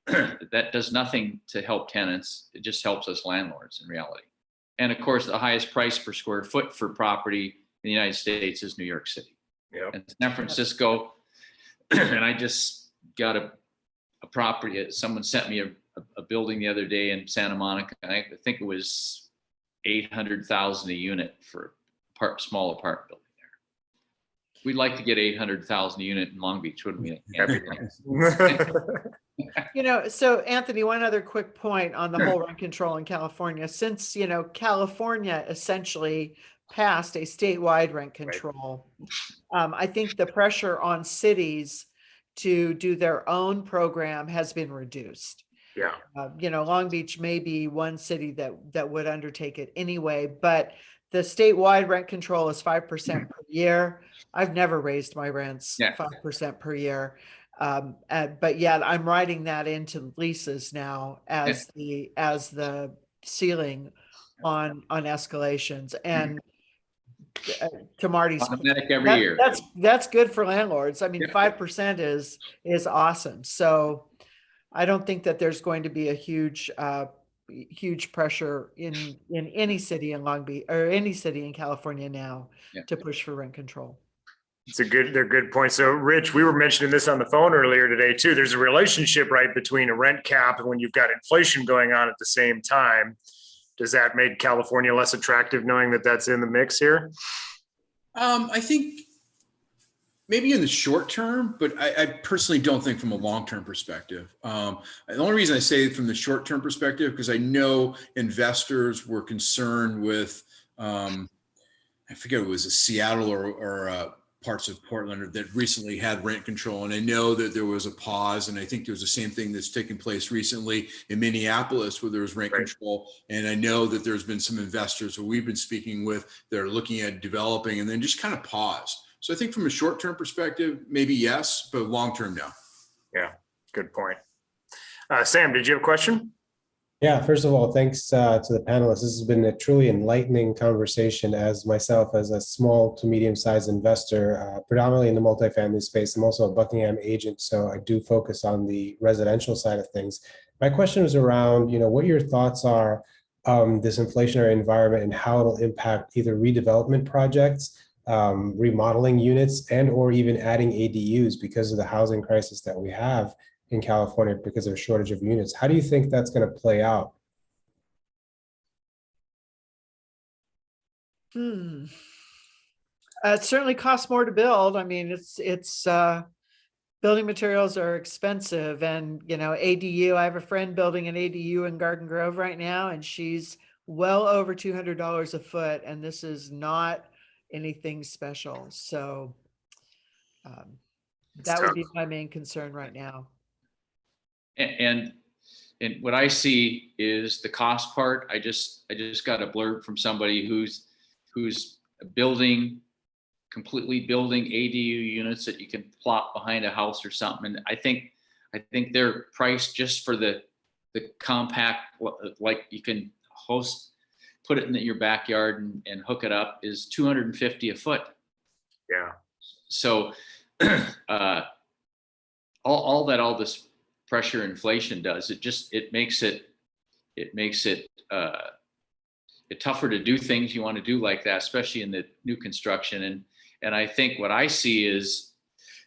that does nothing to help tenants. It just helps us landlords in reality. And of course, the highest price per square foot for property in the United States is New York City. Yep. And San Francisco, and I just got a property. Someone sent me a building the other day in Santa Monica, and I think it was $800,000 a unit for a small apartment building there. We'd like to get $800,000 a unit in Long Beach, wouldn't we? So Anthony, one other quick point on the whole rent control in California. Since, California essentially passed a statewide rent control, I think the pressure on cities to do their own program has been reduced. Yeah. Long Beach may be one city that would undertake it anyway, but the statewide rent control is 5% per year. I've never raised my rents 5% per year. But yeah, I'm writing that into leases now as the ceiling on escalations. And to Marty's automatic every year. That's good for landlords. I mean, 5% is awesome. So I don't think that there's going to be a huge pressure in any city in Long Beach or any city in California now to push for rent control. They're good points. So Rich, we were mentioning this on the phone earlier today too. There's a relationship, right, between a rent cap and when you've got inflation going on at the same time. Does that make California less attractive knowing that that's in the mix here? I think maybe in the short term, but I personally don't think from a long-term perspective. The only reason I say from the short-term perspective, because I know investors were concerned with, I forget it was a Seattle or parts of Portland that recently had rent control. And I know that there was a pause, and I think there was the same thing that's taken place recently in Minneapolis where there was rent control. And I know that there's been some investors who we've been speaking with that are looking at developing and then just kind of paused. So I think from a short-term perspective, maybe yes, but long-term, no. Yeah, good point. Sam, did you have a question? Yeah, first of all, thanks to the panelists. This has been a truly enlightening conversation. As myself, as a small to medium-sized investor, predominantly in the multifamily space, I'm also a Buckingham agent, so I do focus on the residential side of things. My question was around, what your thoughts are on this inflationary environment and how it'll impact either redevelopment projects, remodeling units, and or even adding ADUs because of the housing crisis that we have in California because of a shortage of units. How do you think that's going to play out? It certainly costs more to build. I mean, it's building materials are expensive, and ADU. I have a friend building an ADU in Garden Grove right now, and she's well over $200 a foot, and this is not anything special. So that would be my main concern right now. And what I see is the cost part. I just got a blurb from somebody who's completely building ADU units that you can plop behind a house or something. And I think they're priced just for the compact, like you can put it in your backyard and hook it up, is $250 a foot. Yeah. So all this pressure inflation does, it makes it tougher to do things you want to do like that, especially in the new construction. And I think what I see is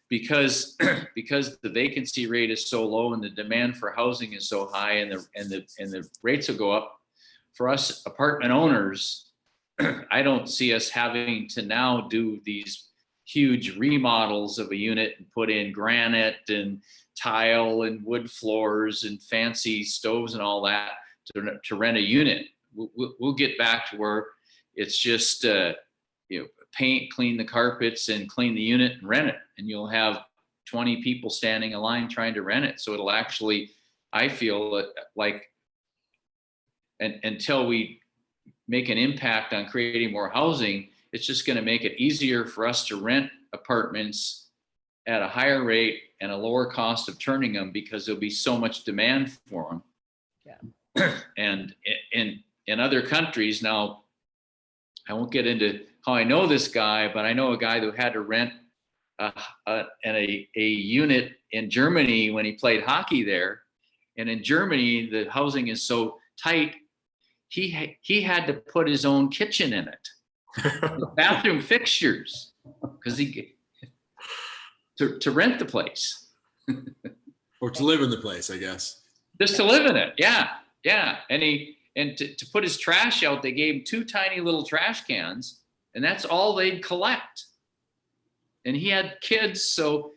because the vacancy rate is so low and the demand for housing is so high, and the rates will go up for us apartment owners. I don't see us having to now do these huge remodels of a unit and put in granite and tile and wood floors and fancy stoves and all that to rent a unit. We'll get back to where it's just paint, clean the carpets, and clean the unit and rent it, and you'll have 20 people standing in line trying to rent it. So it'll actually, I feel like, and until we make an impact on creating more housing, it's just going to make it easier for us to rent apartments at a higher rate and a lower cost of turning them, because there'll be so much demand for them. Yeah. And in other countries now, I won't get into how I know this guy, but I know a guy who had to rent a unit in Germany when he played hockey there. And in Germany, the housing is so tight, he had to put his own kitchen in it, bathroom fixtures, because to rent the place. Or to live in the place, I guess. Just to live in it, yeah. And to put his trash out, they gave him 2 tiny little trash cans, and that's all they'd collect. And he had kids, so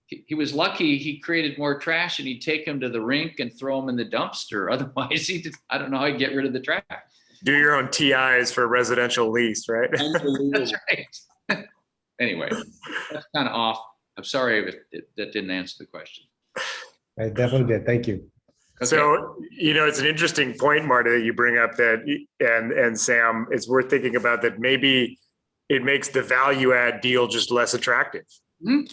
he was lucky. He created more trash, and he'd take them to the rink and throw them in the dumpster. Otherwise, I don't know how he'd get rid of the trash. Do your own TIs for residential lease, right? That's right. Anyway, that's kind of off. I'm sorry if that didn't answer the question. I definitely did. Thank you. Okay. So, it's an interesting point, Marty, that you bring up that, and Sam, it's worth thinking about that. Maybe it makes the value add deal just less attractive,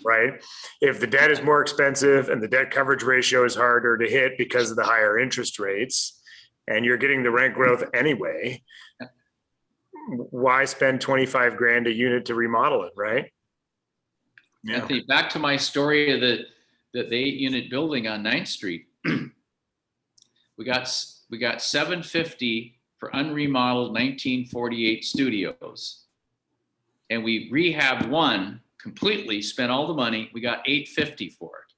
right? If the debt is more expensive and the debt coverage ratio is harder to hit because of the higher interest rates, and you're getting the rent growth anyway, why spend 25 grand a unit to remodel it, right? Yeah. Anthony, back to my story of the 8-unit building on 9th Street. We got $750 for unremodeled 1948 studios, and we rehabbed one completely, spent all the money. We got $850 for it.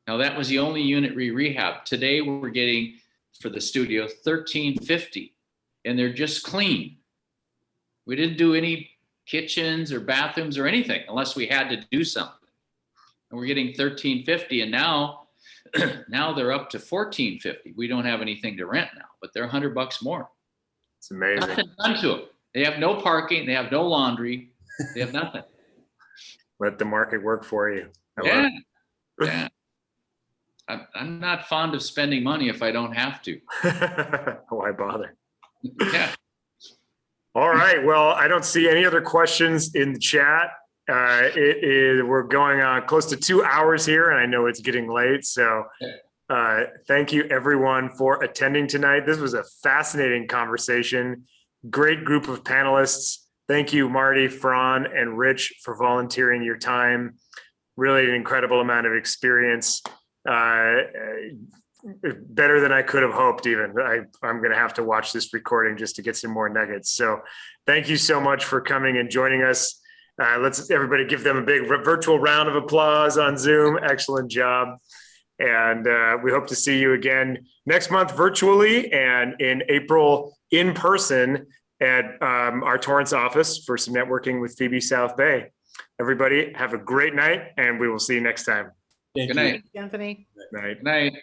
Now that was the only unit we rehabbed. Today we're getting for the studio $1350, and they're just clean. We didn't do any kitchens or bathrooms or anything unless we had to do something. And we're getting $1350, and now they're up to $1450. We don't have anything to rent now, but they're $100 more. It's amazing. Nothing done to them. They have no parking. They have no laundry. They have nothing. Let the market work for you. Yeah. I'm not fond of spending money if I don't have to. Why bother? Yeah. All right. Well, I don't see any other questions in the chat. We're going on close to 2 hours here, and I know it's getting late. So thank you everyone for attending tonight. This was a fascinating conversation. Great group of panelists. Thank you, Marty, Fran, and Rich, for volunteering your time. Really an incredible amount of experience. Better than I could have hoped even. I'm going to have to watch this recording just to get some more nuggets. So thank you so much for coming and joining us. Let's everybody give them a big virtual round of applause on Zoom. Excellent job. And we hope to see you again next month virtually, and in April in person at our Torrance office for some networking with Phoebe South Bay. Everybody have a great night, and we will see you next time. Thank Good you. night. Anthony. Night. Good night.